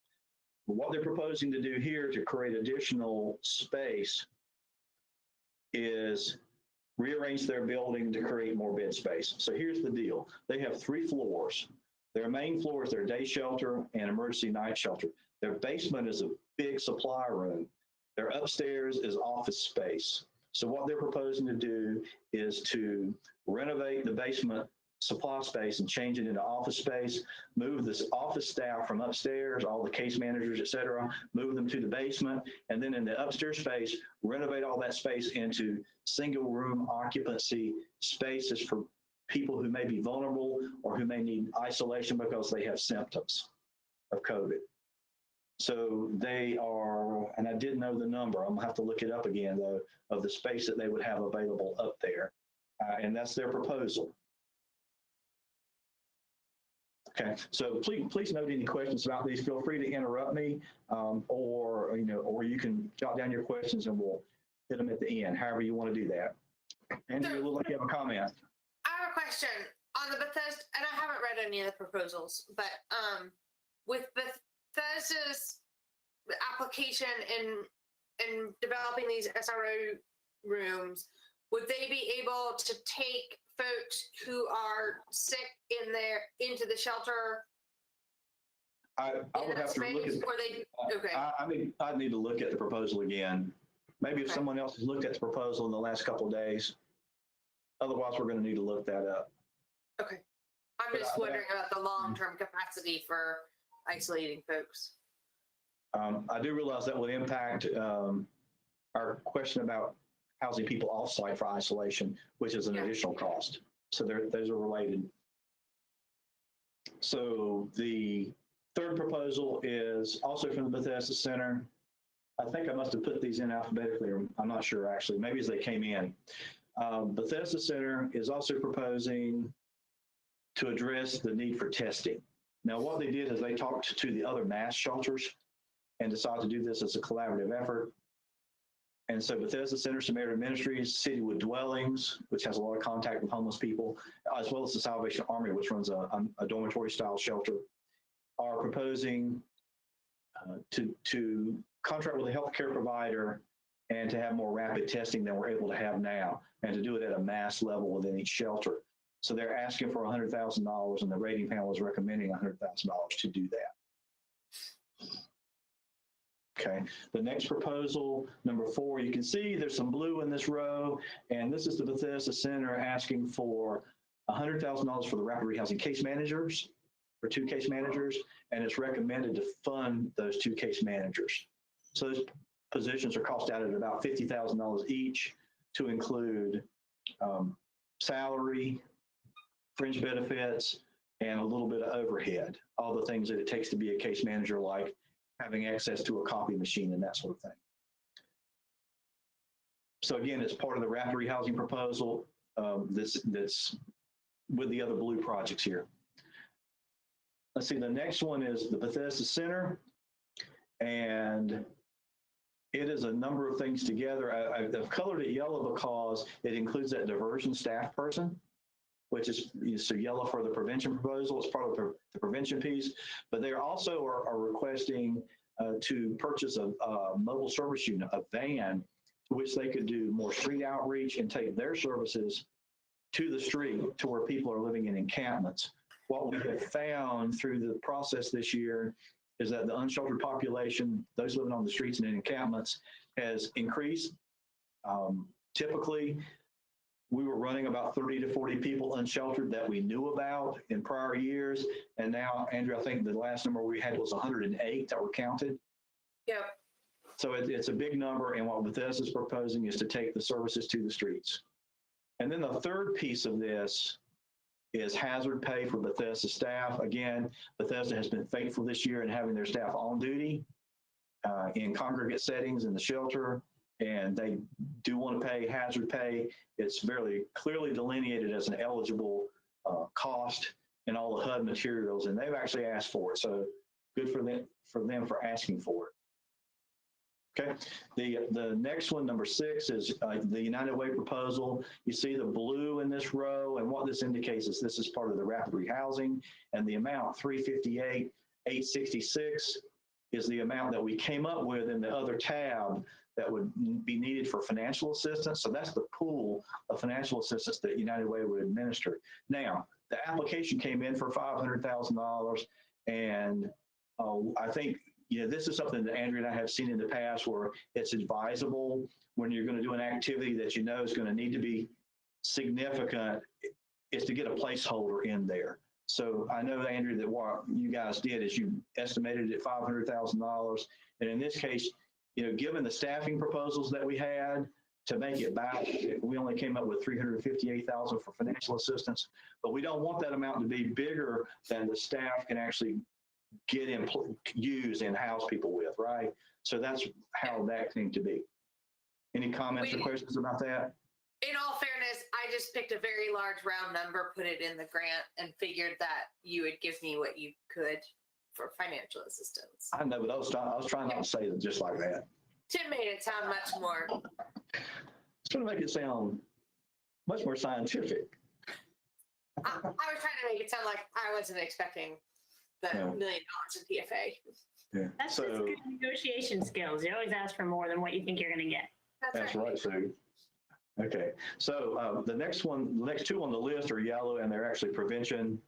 What they're proposing to do here to create additional space is rearrange their building to create more bed space. So here's the deal. They have 3 floors. Their main floor is their day shelter and emergency night shelter. Their basement is a big supply room. Their upstairs is office space. So what they're proposing to do is to renovate the basement supply space and change it into office space, move this office staff from upstairs, all the case managers, et cetera, move them to the basement, and then in the upstairs space, renovate all that space into single room occupancy spaces for people who may be vulnerable or who may need isolation because they have symptoms of COVID. So they are, and I didn't know the number, I'm gonna have to look it up again though, of the space that they would have available up there. And that's their proposal. Okay, so please note any questions about these. Feel free to interrupt me, or you can jot down your questions and we'll hit them at the end, however you want to do that. Andrew, it looks like you have a comment. I have a question on the Bethesda, and I haven't read any of the proposals, but with Bethesda's application in developing these SRO rooms, would they be able to take folks who are sick into the shelter? I would have to look at. Okay. I'd need to look at the proposal again. Maybe if someone else has looked at the proposal in the last couple of days. Otherwise, we're going to need to look that up. Okay. I'm just wondering about the long-term capacity for isolating folks. I do realize that would impact our question about housing people off-site for isolation, which is an additional cost. So those are related. So the third proposal is also from the Bethesda Center. I think I must have put these in alphabetically, or I'm not sure actually, maybe as they came in. Bethesda Center is also proposing to address the need for testing. Now, what they did is they talked to the other mass shelters and decided to do this as a collaborative effort. And so Bethesda Center, Samaritan Ministries, Citywood Dwellings, which has a lot of contact with homeless people, as well as the Salvation Army, which runs a dormitory style shelter, are proposing to contract with a healthcare provider and to have more rapid testing than we're able to have now, and to do it at a mass level within each shelter. So they're asking for $100,000, and the rating panel is recommending $100,000 to do that. Okay, the next proposal, number 4, you can see there's some blue in this row, and this is the Bethesda Center asking for $100,000 for the rapid rehousing case managers, for 2 case managers, and it's recommended to fund those 2 case managers. So those positions are cost out at about $50,000 each to include salary, fringe benefits, and a little bit of overhead, all the things that it takes to be a case manager, like having access to a copy machine and that sort of thing. So again, it's part of the rapid rehousing proposal that's with the other blue projects here. Let's see, the next one is the Bethesda Center, and it is a number of things together. I've colored it yellow because it includes that diversion staff person, which is so yellow for the prevention proposal. It's part of the prevention piece, but they also are requesting to purchase a mobile service unit, a van, to which they could do more street outreach and take their services to the street to where people are living in encampments. What we have found through the process this year is that the unsheltered population, those living on the streets and in encampments, has increased. Typically, we were running about 30 to 40 people unsheltered that we knew about in prior years. And now, Andrew, I think the last number we had was 108 that were counted. Yep. So it's a big number. And what Bethesda is proposing is to take the services to the streets. And then the third piece of this is hazard pay for Bethesda staff. Again, Bethesda has been faithful this year in having their staff on duty in congregate settings in the shelter. And they do want to pay hazard pay. It's very clearly delineated as an eligible cost in all the HUD materials, and they've actually asked for it. So good for them for asking for it. Okay, the next one, number 6, is the United Way proposal. You see the blue in this row, and what this indicates is this is part of the rapid rehousing, and the amount $358,866 is the amount that we came up with in the other tab that would be needed for financial assistance. So that's the pool of financial assistance that United Way would administer. Now, the application came in for $500,000, and I think, this is something that Andrea and I have seen in the past where it's advisable when you're going to do an activity that is going to need to be significant, is to get a placeholder in there. So I know, Andrea, that what you guys did is you estimated it at $500,000. And in this case, given the staffing proposals that we had to make it back, we only came up with $358,000 for financial assistance, but we don't want that amount to be bigger than the staff can actually use and house people with, right? So that's how that came to be. Any comments or questions about that? In all fairness, I just picked a very large round number, put it in the grant, and figured that you would give me what you could for financial assistance. I know, but I was trying not to say it just like that. Tim made it sound much more. It's going to make it sound much more scientific. I was trying to make it sound like I wasn't expecting the $1 million in PFA. Yeah. That's just good negotiation skills. You always ask for more than what you think you're going to get. That's right, Sue. Okay, so the next two on the list are yellow, and they're actually prevention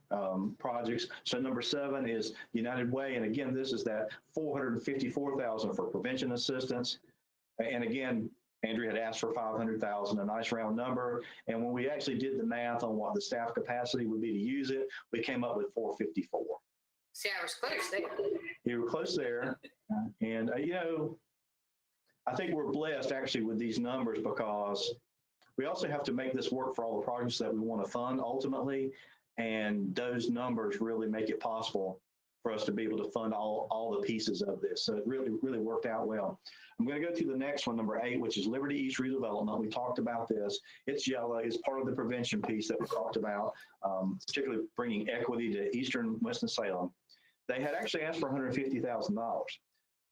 projects. So number 7 is United Way, and again, this is that $454,000 for prevention assistance. And again, Andrea had asked for $500,000, a nice round number. And when we actually did the math on what the staff capacity would be to use it, we came up with $454,000. See, I was close there. You were close there. And, I think we're blessed actually with these numbers because we also have to make this work for all the projects that we want to fund ultimately. And those numbers really make it possible for us to be able to fund all the pieces of this. So it really, really worked out well. I'm going to go to the next one, number 8, which is Liberty East redevelopment. We talked about this. It's yellow. It's part of the prevention piece that we talked about, particularly bringing equity to Eastern Winston-Salem. They had actually asked for $150,000,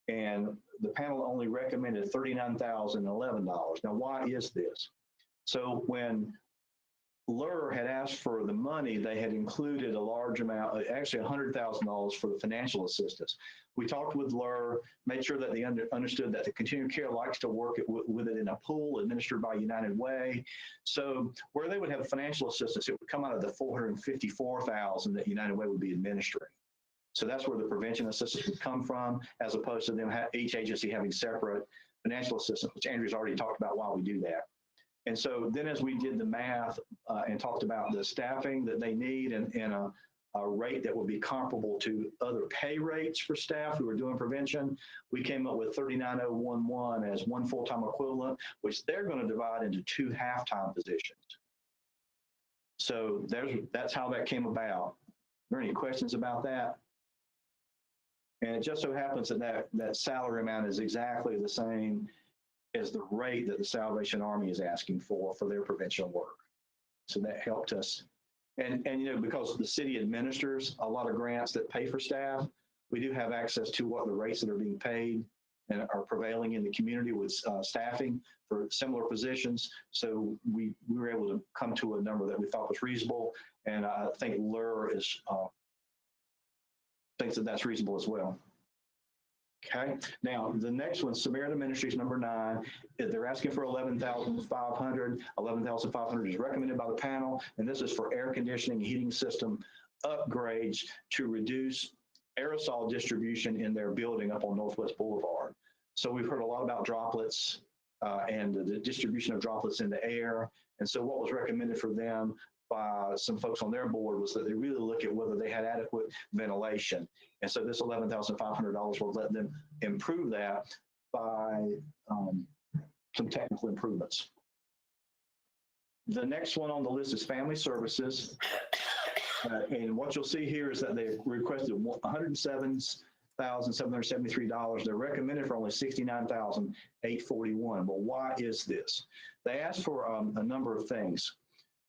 and the panel only recommended $39,011. Now, why is this? So when LUR had asked for the money, they had included a large amount, actually $100,000 for the financial assistance. We talked with LUR, made sure that they understood that the continuing care likes to work with it in a pool administered by United Way. So where they would have financial assistance, it would come out of the $454,000 that United Way would be administering. So that's where the prevention assistance would come from, as opposed to them, each agency having separate financial assistance, which Andrew's already talked about why we do that. And so then as we did the math and talked about the staffing that they need and a rate that would be comparable to other pay rates for staff who are doing prevention, we came up with 39,011 as one full-time equivalent, which they're going to divide into 2 half-time positions. So that's how that came about. Are there any questions about that? And it just so happens that salary amount is exactly the same as the rate that the Salvation Army is asking for their prevention work. So that helped us. And because the city administers a lot of grants that pay for staff, we do have access to what the rates that are being paid and are prevailing in the community with staffing for similar positions. So we were able to come to a number that we thought was reasonable. And I think LUR thinks that that's reasonable as well. Okay, now the next one, Samaritan Ministries number 9, they're asking for 11,500. 11,500 is recommended by the panel, and this is for air conditioning and heating system upgrades to reduce aerosol distribution in their building up on Northwest Boulevard. So we've heard a lot about droplets and the distribution of droplets in the air. And so what was recommended for them by some folks on their board was that they really look at whether they had adequate ventilation. And so this $11,500 will let them improve that by some technical improvements. The next one on the list is family services. And what you'll see here is that they requested $107,773. They're recommended for only $69,841. Well, why is this? They asked for a number of things.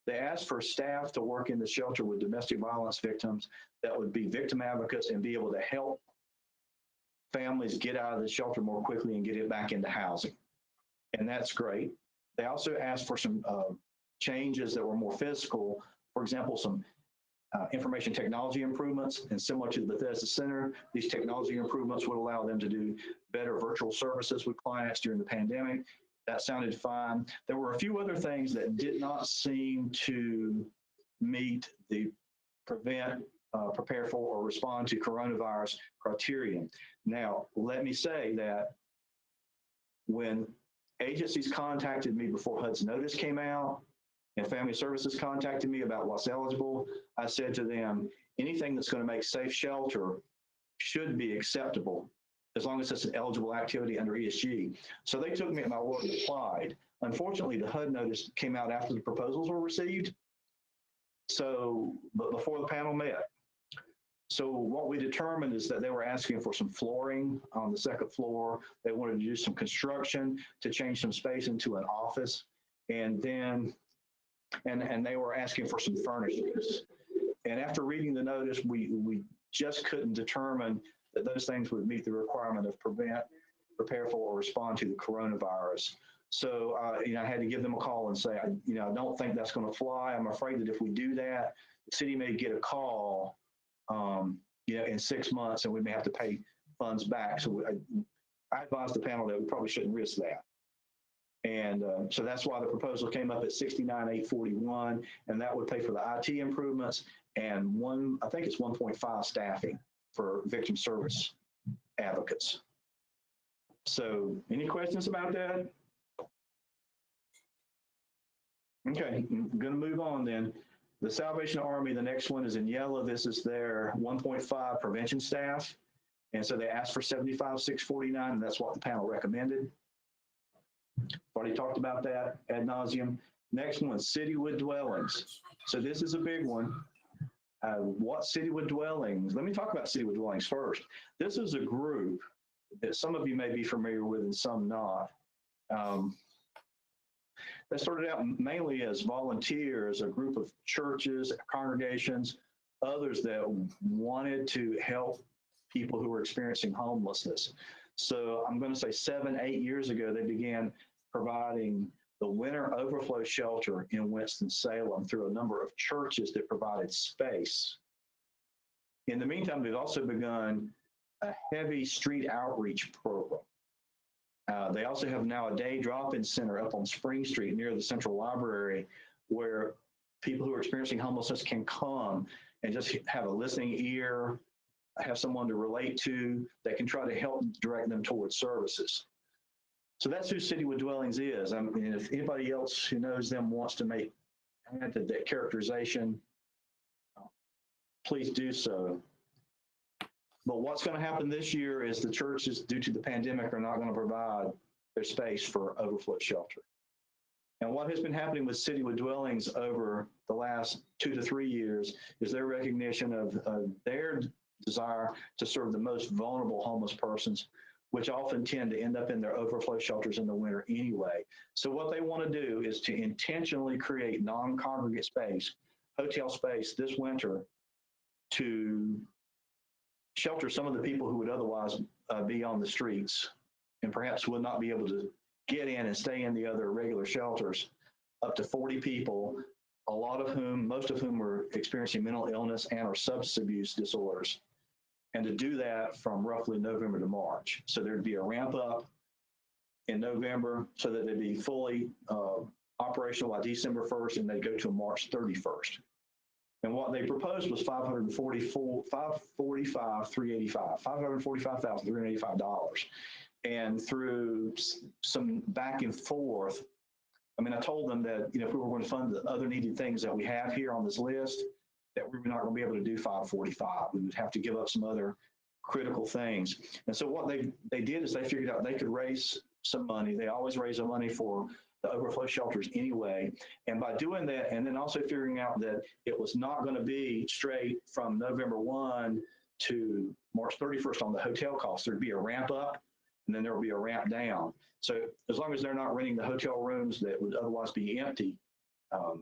They asked for staff to work in the shelter with domestic violence victims that would be victim advocates and be able to help families get out of the shelter more quickly and get it back into housing. And that's great. They also asked for some changes that were more physical. For example, some information technology improvements, and similar to the Bethesda Center, these technology improvements would allow them to do better virtual services with clients during the pandemic. That sounded fine. There were a few other things that did not seem to meet the prevent, prepare for, or respond to coronavirus criterion. Now, let me say that when agencies contacted me before HUD's notice came out, and Family Services contacted me about what's eligible, I said to them, anything that's going to make safe shelter should be acceptable as long as it's an eligible activity under ESG. So they took me at my word and applied. Unfortunately, the HUD notice came out after the proposals were received, but before the panel met. So what we determined is that they were asking for some flooring on the second floor. They wanted to do some construction to change some space into an office. And then and they were asking for some furnishings. And after reading the notice, we just couldn't determine that those things would meet the requirement of prevent, prepare for, or respond to the coronavirus. So, I had to give them a call and say, I don't think that's going to fly. I'm afraid that if we do that, the city may get a call, in 6 months, and we may have to pay funds back. So I advised the panel that we probably shouldn't risk that. And so that's why the proposal came up at $69,841, and that would pay for the IT improvements and I think it's 1.5 staffing for victim service advocates. So any questions about that? Okay, I'm going to move on then. The Salvation Army, the next one is in yellow. This is their 1.5 prevention staff. And so they asked for $75,649, and that's what the panel recommended. Already talked about that ad nauseum. Next one, Citywood Dwellings. So this is a big one. What Citywood Dwellings? Let me talk about Citywood Dwellings first. This is a group that some of you may be familiar with and some not. They started out mainly as volunteers, a group of churches, congregations, others that wanted to help people who were experiencing homelessness. So I'm going to say 7-8 years ago, they began providing the winter overflow shelter in Winston-Salem through a number of churches that provided space. In the meantime, they've also begun a heavy street outreach program. They also have now a day drop-in center up on Spring Street near the Central Library, where people who are experiencing homelessness can come and just have a listening ear, have someone to relate to that can try to help direct them towards services. So that's who Citywood Dwellings is. I mean, if anybody else who knows them wants to add to that characterization, please do so. But what's going to happen this year is the churches, due to the pandemic, are not going to provide their space for overflow shelter. And what has been happening with Citywood Dwellings over the last 2 to 3 years is their recognition of their desire to serve the most vulnerable homeless persons, which often tend to end up in their overflow shelters in the winter anyway. So what they want to do is to intentionally create non-congregate space, hotel space this winter, to shelter some of the people who would otherwise be on the streets and perhaps would not be able to get in and stay in the other regular shelters, up to 40 people, most of whom are experiencing mental illness and or substance abuse disorders. And to do that from roughly November to March. So there'd be a ramp up in November so that they'd be fully operational by December 1st, and they go to March 31st. And what they proposed was $545,385. And through some back and forth, I mean, I told them that, if we were going to fund the other needed things that we have here on this list, that we were not going to be able to do 545. We would have to give up some other critical things. And so what they did is they figured out they could raise some money. They always raise the money for the overflow shelters anyway. And by doing that, and then also figuring out that it was not going to be straight from November 1 to March 31st on the hotel costs, there'd be a ramp up and then there will be a ramp down. So as long as they're not renting the hotel rooms that would otherwise be empty, but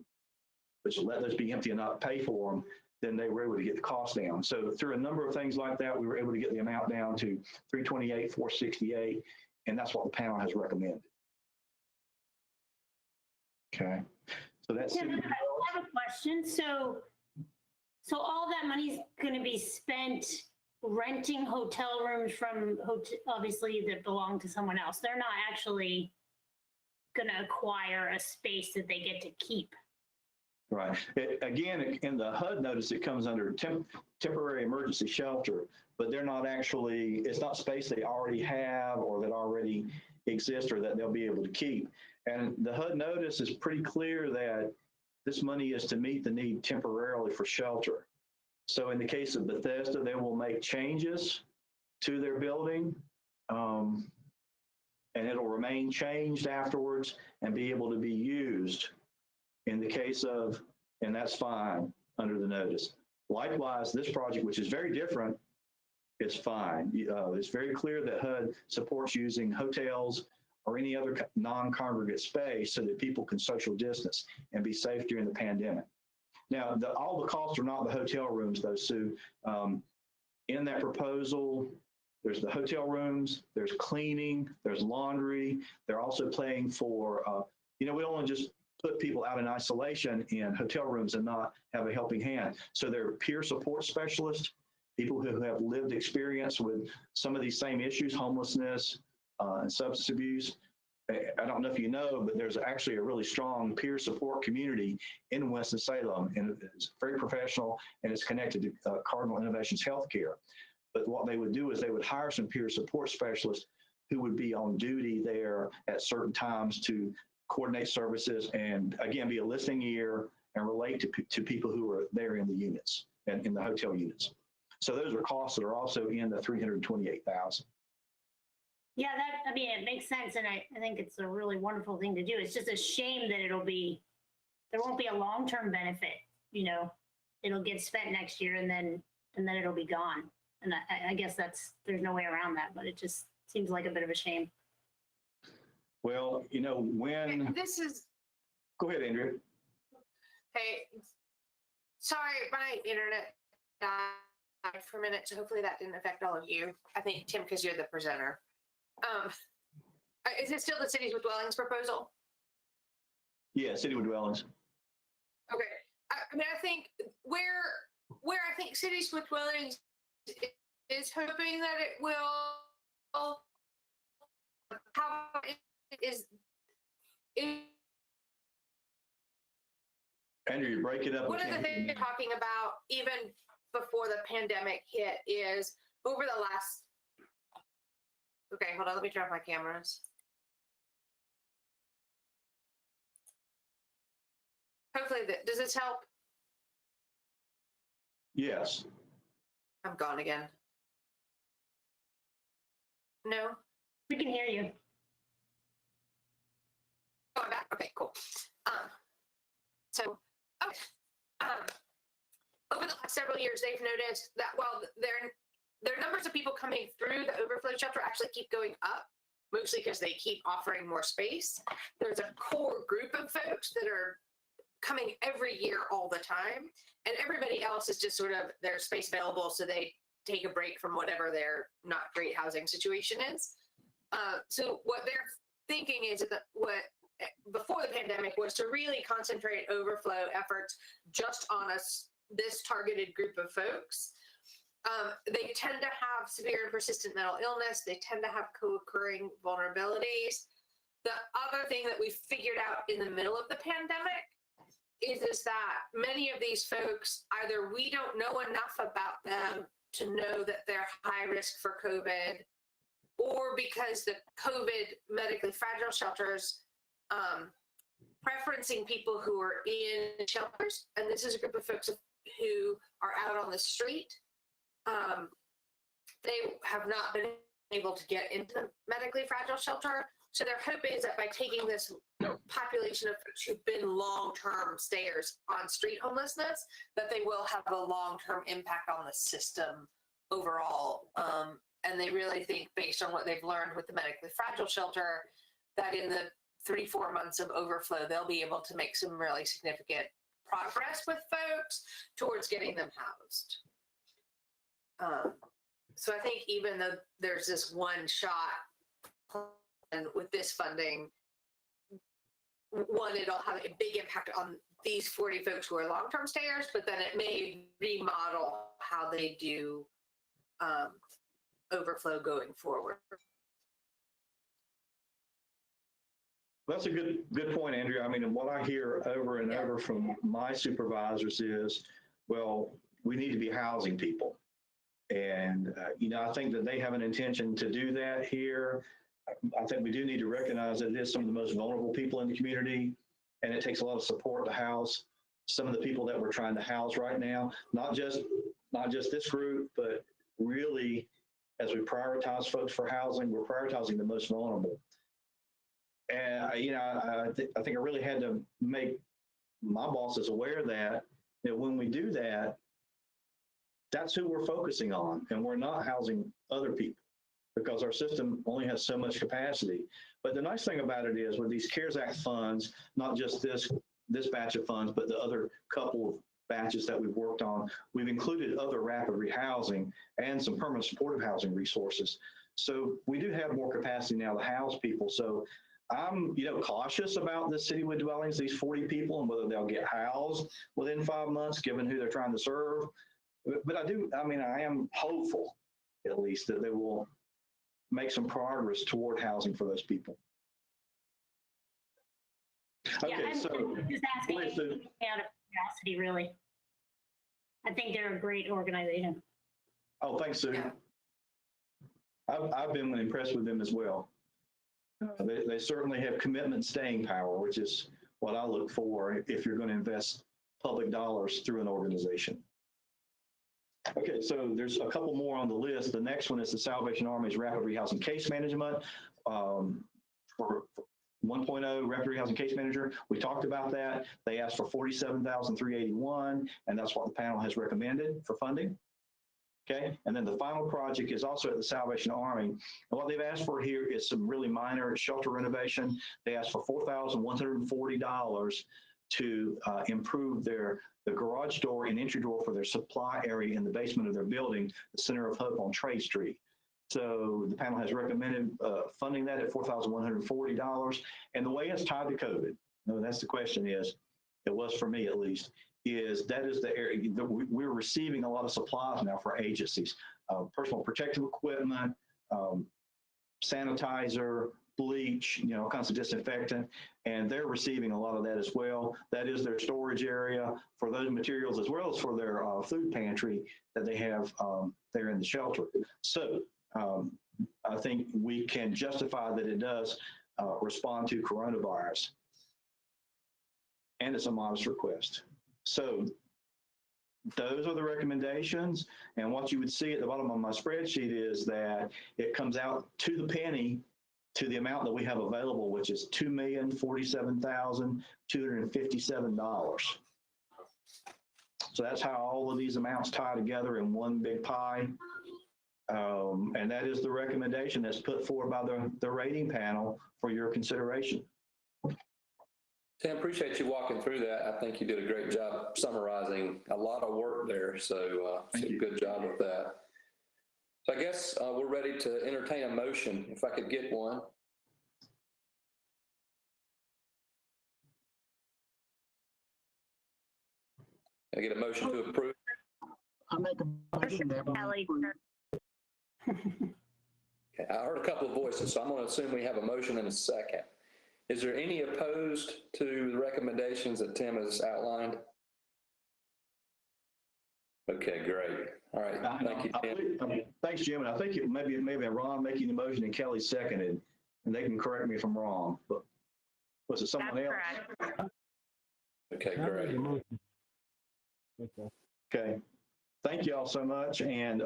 to let those be empty and not pay for them, then they were able to get the cost down. So through a number of things like that, we were able to get the amount down to $328,000, $468,000, and that's what the panel has recommended. Okay, so that's. Tim, I have a question. So all that money's going to be spent renting hotel rooms from obviously that belong to someone else. They're not actually going to acquire a space that they get to keep. Right. Again, in the HUD notice, it comes under temporary emergency shelter, but they're not actually, it's not space they already have or that already exists or that they'll be able to keep. And the HUD notice is pretty clear that this money is to meet the need temporarily for shelter. So in the case of Bethesda, they will make changes to their building, and it'll remain changed afterwards and be able to be used in the case of, and that's fine under the notice. Likewise, this project, which is very different, is fine. It's very clear that HUD supports using hotels or any other non-congregate space so that people can social distance and be safe during the pandemic. Now, all the costs are not the hotel rooms, though, Sue. In that proposal, there's the hotel rooms, there's cleaning, there's laundry. They're also paying for, we don't want to just put people out in isolation in hotel rooms and not have a helping hand. So there are peer support specialists, people who have lived experience with some of these same issues, homelessness and substance abuse. I don't know if you know, but there's actually a really strong peer support community in Winston-Salem, and it's very professional and it's connected to Cardinal Innovations Healthcare. But what they would do is they would hire some peer support specialists who would be on duty there at certain times to coordinate services and, again, be a listening ear and relate to people who are there in the units and in the hotel units. So those are costs that are also in the $328,000. Yeah, it makes sense. And I think it's a really wonderful thing to do. It's just a shame that there won't be a long-term benefit, it'll get spent next year and then it'll be gone. And I guess there's no way around that, but it just seems like a bit of a shame. Well, when. This is. Go ahead, Andrea. Hey, sorry, my internet died for a minute, so hopefully that didn't affect all of you. I think, Tim, because you're the presenter. Is it still the Cities with Dwellings proposal? Yeah, Citywood Dwellings. Okay. I think where I think Cities with Dwellings is hoping that it will, how is Andrew, you break it up. one of the things you're talking about, even before the pandemic hit is over the last, okay, hold on, let me turn off my cameras. Hopefully, does this help? Yes. I'm gone again. No? We can hear you. Oh, I'm back. Okay, cool. So, okay. Over the last several years, they've noticed that while their numbers of people coming through the overflow shelter actually keep going up, mostly because they keep offering more space. There's a core group of folks that are coming every year all the time, and everybody else is just sort of their space available, so they take a break from whatever their not great housing situation is. So what they're thinking is that what before the pandemic was to really concentrate overflow efforts just on this targeted group of folks. They tend to have severe and persistent mental illness. They tend to have co-occurring vulnerabilities. The other thing that we figured out in the middle of the pandemic is that many of these folks, either we don't know enough about them to know that they're high risk for COVID, or because the COVID medically fragile shelters preferencing people who are in shelters, and this is a group of folks who are out on the street. They have not been able to get into the medically fragile shelter. So their hope is that by taking this population of folks who've been long-term stayers on street homelessness, that they will have a long-term impact on the system overall. And they really think, based on what they've learned with the medically fragile shelter, that in the 3-4 months of overflow, they'll be able to make some really significant progress with folks towards getting them housed. So I think even though there's this one shot, and with this funding, one, it'll have a big impact on these 40 folks who are long-term stayers, but then it may remodel how they do overflow going forward. That's a good point, Andrea. I mean, what I hear over and over from my supervisors is, well, we need to be housing people. And, I think that they have an intention to do that here. I think we do need to recognize that it is some of the most vulnerable people in the community, and it takes a lot of support to house some of the people that we're trying to house right now. Not just this group, but really, as we prioritize folks for housing, we're prioritizing the most vulnerable. And I think I really had to make my bosses aware that when we do that, that's who we're focusing on, and we're not housing other people, because our system only has so much capacity. But the nice thing about it is, with these CARES Act funds, not just this batch of funds, but the other couple of batches that we've worked on, we've included other rapid rehousing and some permanent supportive housing resources. So we do have more capacity now to house people. So I'm, cautious about the Citywood dwellings, these 40 people, and whether they'll get housed within 5 months, given who they're trying to serve. But I am hopeful, at least, that they will make some progress toward housing for those people. Okay, yeah, I'm so just asking out of curiosity, really. I think they're a great organization. Oh, thanks, Sue. Yeah. I've been impressed with them as well. They certainly have commitment and staying power, which is what I look for if you're going to invest public dollars through an organization. Okay, so there's a couple more on the list. The next one is the Salvation Army's Rapid Rehousing Case Management. For 1.0 Rapid Rehousing Case Manager, we talked about that. They asked for $47,381, and that's what the panel has recommended for funding. Okay, and then the final project is also at the Salvation Army. And what they've asked for here is some really minor shelter renovation. They asked for $4,140 to improve the garage door and entry door for their supply area in the basement of their building, the Center of Hope on Trade Street. So the panel has recommended funding that at $4,140. And the way it's tied to COVID, that's the question is, it was for me at least, that is the area that we're receiving a lot of supplies now for agencies, personal protective equipment, sanitizer, bleach, all kinds of disinfectant, and they're receiving a lot of that as well. That is their storage area for those materials, as well as for their food pantry that they have there in the shelter. So I think we can justify that it does respond to coronavirus. And it's a modest request. So those are the recommendations. And what you would see at the bottom of my spreadsheet is that it comes out to the penny to the amount that we have available, which is $2,047,257. So that's how all of these amounts tie together in one big pie. And that is the recommendation that's put forward by the rating panel for your consideration. Tim, appreciate you walking through that. I think you did a great job summarizing a lot of work there. So good job with that. So I guess we're ready to entertain a motion, if I could get one. Can I get a motion to approve? I make a motion that we approve. Okay, I heard a couple of voices, so I'm going to assume we have a motion in a second. Is there any opposed to the recommendations that Tim has outlined? Okay, great. All right, thank you, Tim. Thanks, Jim. And I think it maybe Ron making the motion and Kelly seconded, and they can correct me if I'm wrong. But was it someone else? Correct. Okay, great. Okay. Thank you all so much, and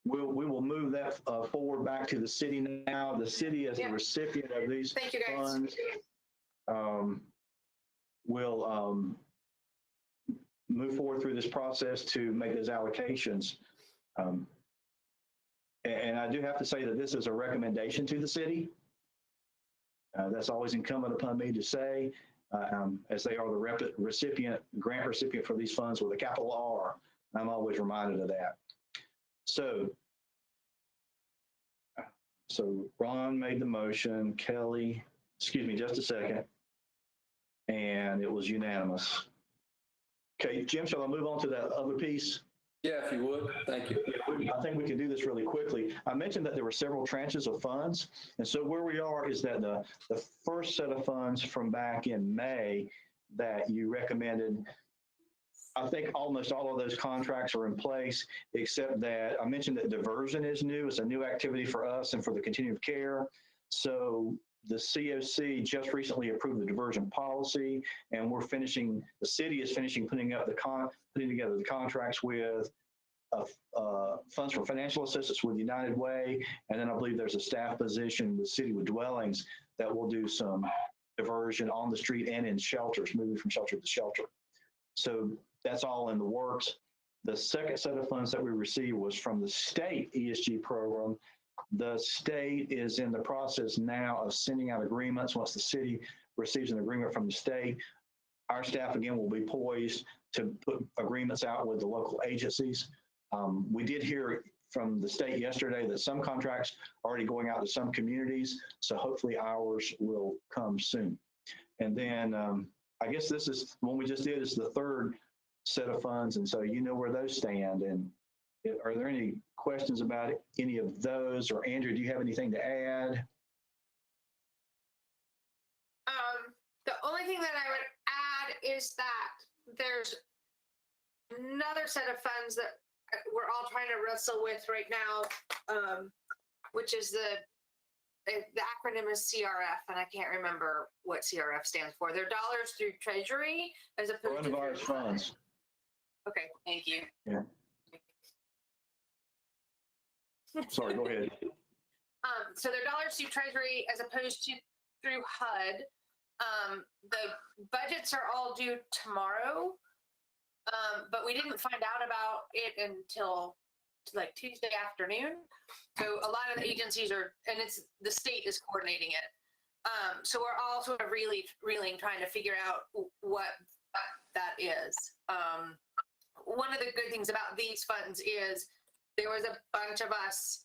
we will move that forward back to the city now. The city, as the recipient of these Thank you, guys. funds, will move forward through this process to make those allocations. And I do have to say that this is a recommendation to the city. That's always incumbent upon me to say, as they are the grant recipient for these funds with a capital R. I'm always reminded of that. So Ron made the motion, Kelly, excuse me, just a second. And it was unanimous. Okay, Jim, shall I move on to that other piece? Yeah, if you would, thank you. I think we can do this really quickly. I mentioned that there were several tranches of funds. And so where we are is that the first set of funds from back in May that you recommended, I think almost all of those contracts are in place, except that I mentioned that diversion is new. It's a new activity for us and for the continuum of care. So the COC just recently approved the diversion policy, and the city is finishing putting together the contracts with funds for financial assistance with United Way. And then I believe there's a staff position with City with Dwellings that will do some diversion on the street and in shelters, moving from shelter to shelter. So that's all in the works. The second set of funds that we received was from the state ESG program. The state is in the process now of sending out agreements. Once the city receives an agreement from the state, our staff again will be poised to put agreements out with the local agencies. We did hear from the state yesterday that some contracts are already going out to some communities, so hopefully ours will come soon. And then I guess this is one we just did is the third set of funds, and so you know where those stand. And are there any questions about any of those? Or Andrew, do you have anything to add? The only thing that I would add is that there's another set of funds that we're all trying to wrestle with right now, which is the acronym is CRF, and I can't remember what CRF stands for. They're dollars through Treasury as opposed to Coronavirus funds. Okay, thank you. Yeah. Sorry, go ahead. So they're dollars through Treasury as opposed to through HUD. The budgets are all due tomorrow, but we didn't find out about it until like Tuesday afternoon. So a lot of the agencies are, and the state is coordinating it. So we're all sort of reeling, trying to figure out what that is. One of the good things about these funds is there was a bunch of us,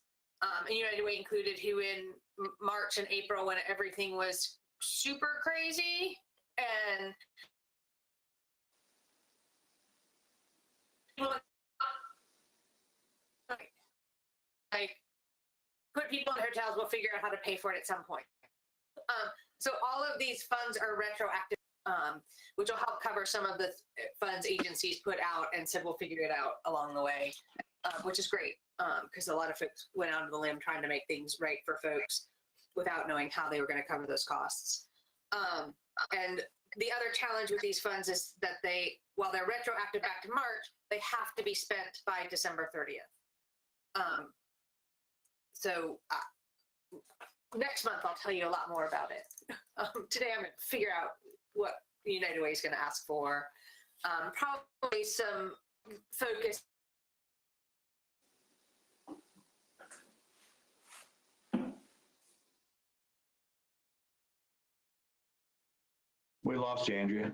and United Way included, who in March and April, when everything was super crazy and like put people in their hotels. We'll figure out how to pay for it at some point. So all of these funds are retroactive, which will help cover some of the funds agencies put out and said we'll figure it out along the way, which is great because a lot of folks went out on the limb trying to make things right for folks without knowing how they were going to cover those costs. And the other challenge with these funds is that while they're retroactive back to March, they have to be spent by December 30th. So next month, I'll tell you a lot more about it. Today, I'm going to figure out what United Way is going to ask for. Probably some focus. We lost you, Andrea.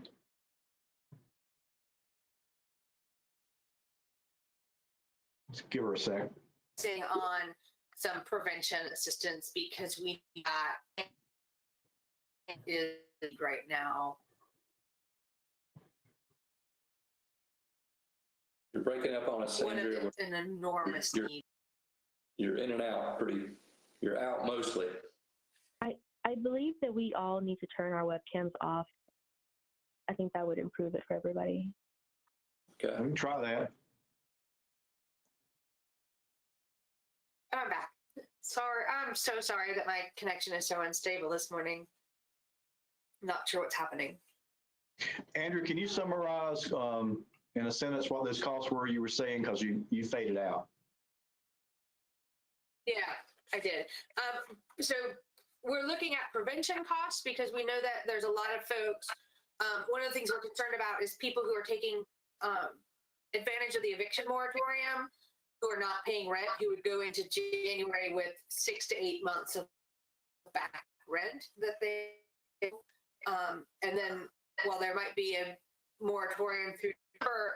Let's give her a sec. On some prevention assistance because we is right now. You're breaking up on us, Andrea. An enormous need. You're in and out you're out mostly. I believe that we all need to turn our webcams off. I think that would improve it for everybody. Okay. We can try that. I'm back. Sorry, I'm so sorry that my connection is so unstable this morning. Not sure what's happening. Andrew, can you summarize in a sentence what those costs were you were saying, because you faded out? Yeah, I did. So we're looking at prevention costs because we know that there's a lot of folks. One of the things we're concerned about is people who are taking advantage of the eviction moratorium, who are not paying rent, who would go into January with 6 to 8 months of back rent that they, and then while there might be a moratorium through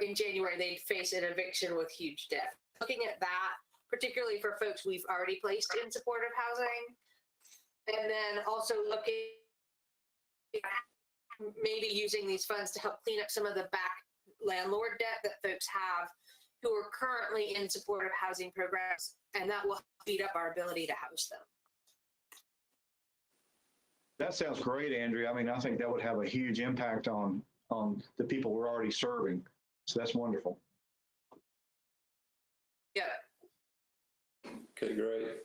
in January, they'd face an eviction with huge debt. Looking at that, particularly for folks we've already placed in supportive housing, and then also looking at maybe using these funds to help clean up some of the back landlord debt that folks have who are currently in supportive housing programs, and that will speed up our ability to house them. That sounds great, Andrea. I mean, I think that would have a huge impact on the people we're already serving. So that's wonderful. Yeah. Okay, great.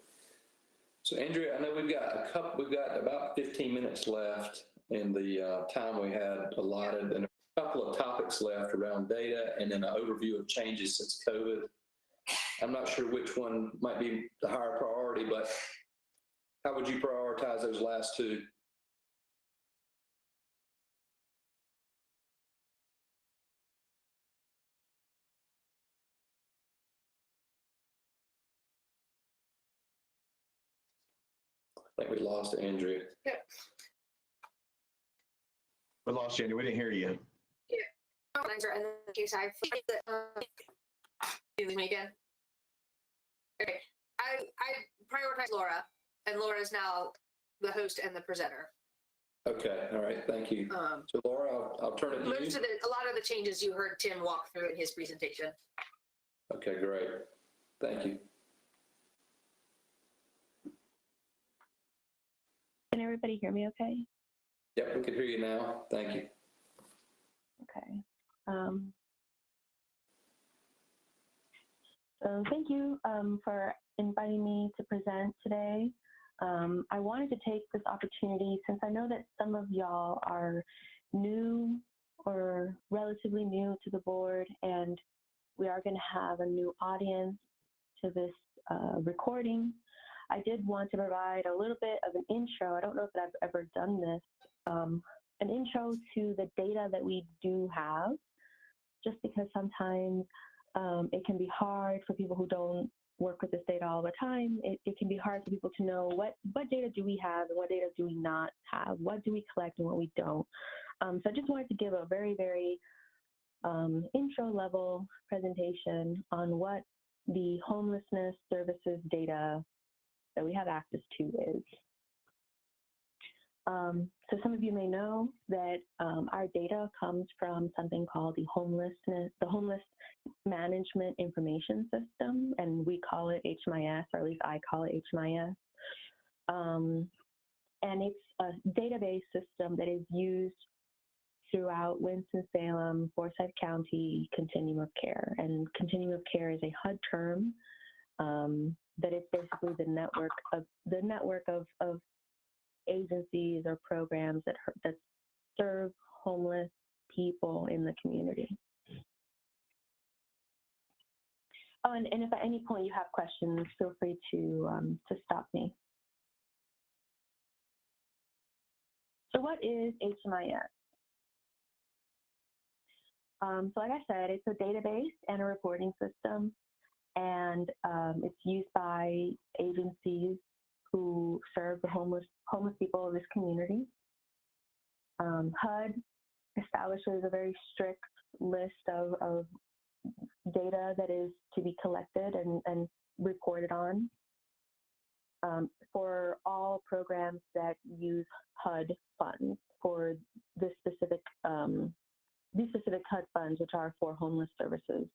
So Andrea, I know we've got about 15 minutes left in the time we had allotted, and a couple of topics left around data and then an overview of changes since COVID. I'm not sure which one might be the higher priority, but how would you prioritize those last two? I think we lost Andrea. Yeah. We lost you, Andrea. We didn't hear you. Yeah. And in case I forget that, excuse me again. Okay. I prioritize Laura, and Laura is now the host and the presenter. Okay. All right. Thank you. So Laura, I'll turn it to you. A lot of the changes you heard Tim walk through in his presentation. Okay, great. Thank you. Can everybody hear me okay? Yep, we can hear you now. Thank you. Okay. So thank you for inviting me to present today. I wanted to take this opportunity, since I know that some of y'all are new or relatively new to the board, and we are going to have a new audience to this recording. I did want to provide a little bit of an intro. I don't know if I've ever done this. An intro to the data that we do have, just because sometimes it can be hard for people who don't work with this data all the time. It can be hard for people to know what data do we have and what data do we not have, what do we collect and what we don't. So I just wanted to give a very, very intro level presentation on what the homelessness services data that we have access to is. So some of you may know that our data comes from something called the Homeless Management Information System, and we call it HMIS, or at least I call it HMIS. And it's a database system that is used throughout Winston-Salem, Forsyth County continuum of care. And continuum of care is a HUD term that is basically the network of agencies or programs that serve homeless people in the community. Oh, and if at any point you have questions, feel free to stop me. So what is HMIS? So like I said, it's a database and a reporting system, and it's used by agencies who serve the homeless people of this community. HUD establishes a very strict list of data that is to be collected and reported on for all programs that use HUD funds for these specific HUD funds, which are for homeless services.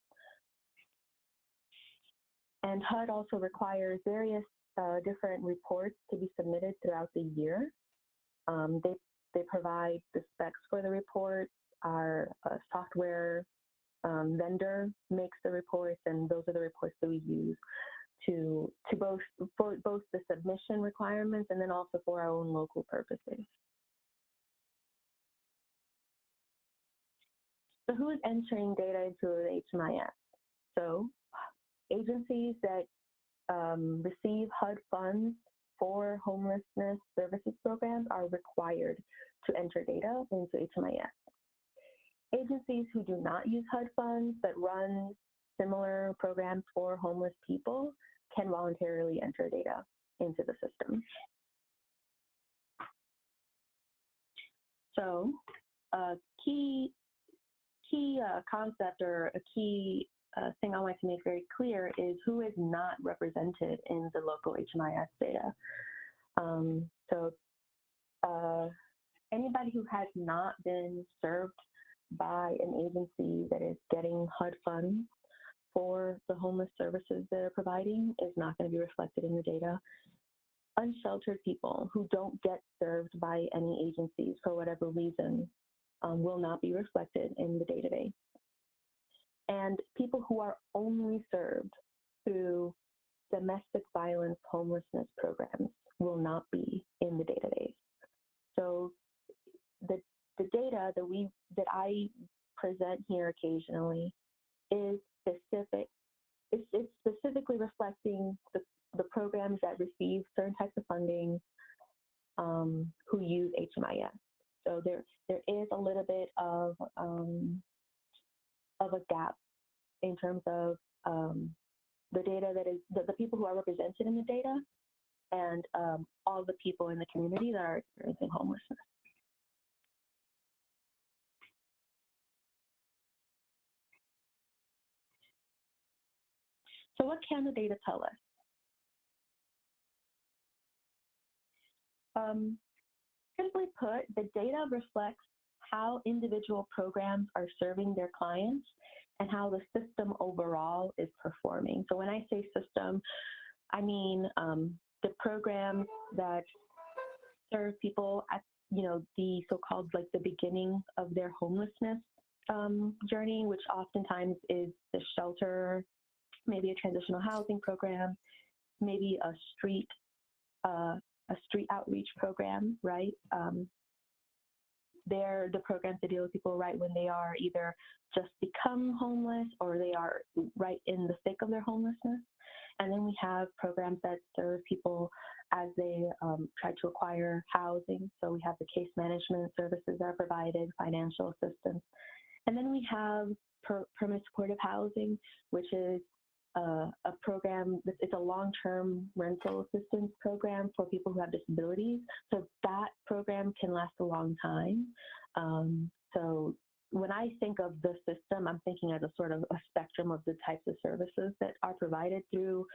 And HUD also requires various different reports to be submitted throughout the year. They provide the specs for the reports. Our software vendor makes the reports, and those are the reports that we use to both the submission requirements and then also for our own local purposes. So who is entering data into the HMIS? So agencies that receive HUD funds for homelessness services programs are required to enter data into HMIS. Agencies who do not use HUD funds but run similar programs for homeless people can voluntarily enter data into the system. So a key concept or a key thing I want to make very clear is who is not represented in the local HMIS data. Anybody who has not been served by an agency that is getting HUD funds for the homeless services they're providing is not going to be reflected in the data. Unsheltered people who don't get served by any agencies for whatever reason will not be reflected in the database. And people who are only served through domestic violence homelessness programs will not be in the database. So the data that I present here occasionally is specific. It's specifically reflecting the programs that receive certain types of funding who use HMIS. So there is a little bit of a gap in terms of the data that is the people who are represented in the data and all the people in the community that are experiencing homelessness. So what can the data tell us? Simply put, the data reflects how individual programs are serving their clients and how the system overall is performing. So when I say system, I mean the programs that serve people at the so-called like the beginning of their homelessness journey, which oftentimes is the shelter, maybe a transitional housing program, maybe a street outreach program, right? They're the programs that deal with people right when they are either just become homeless or they are right in the thick of their homelessness. And then we have programs that serve people as they try to acquire housing. So we have the case management services that are provided, financial assistance. And then we have permanent supportive housing, which is a program, it's a long-term rental assistance program for people who have disabilities. So that program can last a long time. So when I think of the system, I'm thinking as a sort of a spectrum of the types of services that are provided through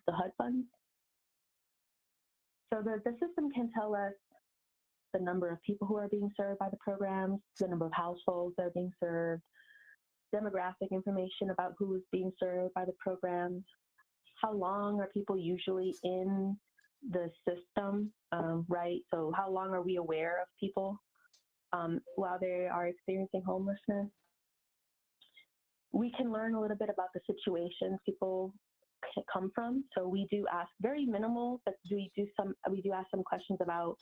the HUD funds. So the system can tell us the number of people who are being served by the programs, the number of households that are being served, demographic information about who is being served by the programs, how long are people usually in the system, right? So how long are we aware of people while they are experiencing homelessness? We can learn a little bit about the situations people come from. So we do ask very minimal, but we do ask some questions about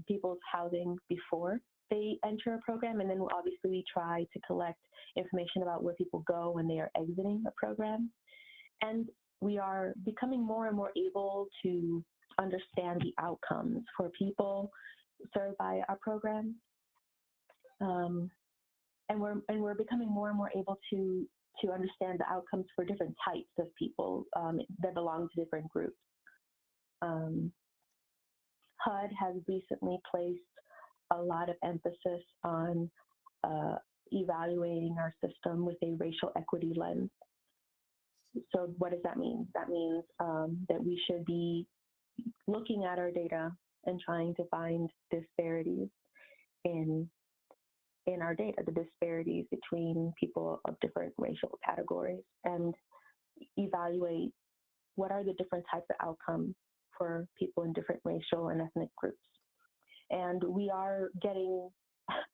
people's housing before they enter a program, and then obviously we try to collect information about where people go when they are exiting a program. And we are becoming more and more able to understand the outcomes for people served by our program. And we're becoming more and more able to understand the outcomes for different types of people that belong to different groups. HUD has recently placed a lot of emphasis on evaluating our system with a racial equity lens. So what does that mean? That means that we should be looking at our data and trying to find disparities in our data, the disparities between people of different racial categories, and evaluate what are the different types of outcomes for people in different racial and ethnic groups. And we are getting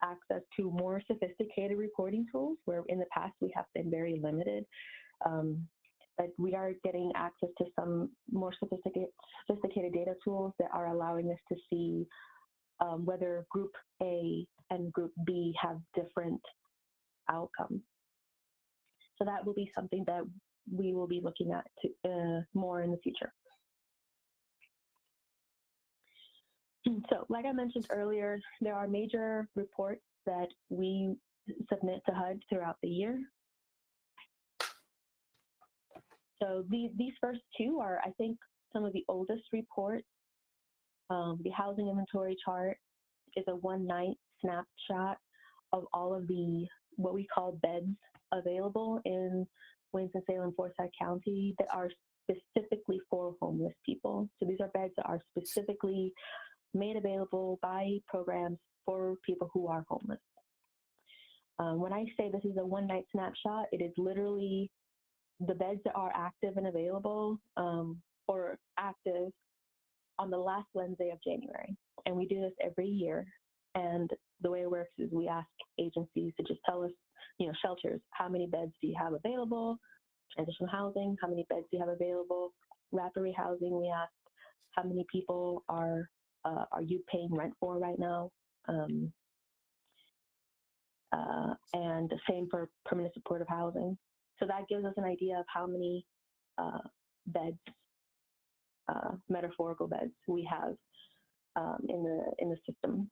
access to more sophisticated reporting tools, where in the past we have been very limited. But we are getting access to some more sophisticated data tools that are allowing us to see whether Group A and Group B have different outcomes. So that will be something that we will be looking at more in the future. So like I mentioned earlier, there are major reports that we submit to HUD throughout the year. So these first two are, I think, some of the oldest reports. The housing inventory chart is a one-night snapshot of all of the, what we call beds available in Winston-Salem, Forsyth County that are specifically for homeless people. So these are beds that are specifically made available by programs for people who are homeless. When I say this is a one-night snapshot, it is literally the beds that are active and available or active on the last Wednesday of January. And we do this every year. And the way it works is we ask agencies to just tell us, shelters, how many beds do you have available? Transitional housing, how many beds do you have available? Rapid rehousing, we ask how many people are you paying rent for right now? And the same for permanent supportive housing. So that gives us an idea of how many beds, metaphorical beds, we have in the system.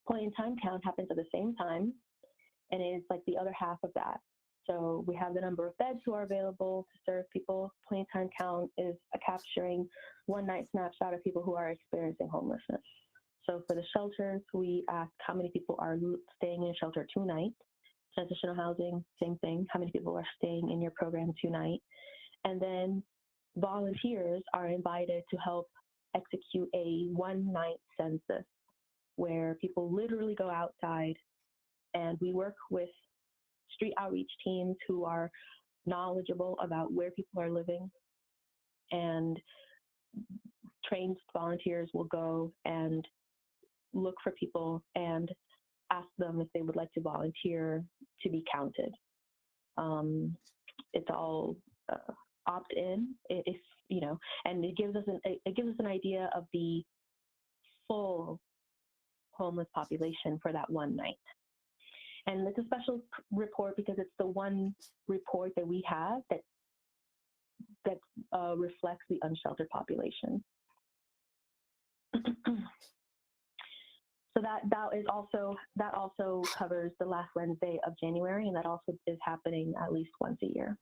Point in time count happens at the same time, and it is like the other half of that. So we have the number of beds who are available to serve people. Point in time count is capturing one-night snapshot of people who are experiencing homelessness. So for the shelters, we ask how many people are staying in shelter tonight. Transitional housing, same thing. How many people are staying in your program tonight? And then volunteers are invited to help execute a one-night census where people literally go outside, and we work with street outreach teams who are knowledgeable about where people are living, and trained volunteers will go and look for people and ask them if they would like to volunteer to be counted. It's all opt-in, if and it gives us an idea of the full homeless population for that one night. And it's a special report because it's the one report that we have that reflects the unsheltered population. So that also covers the last Wednesday of January, and that also is happening at least once a year.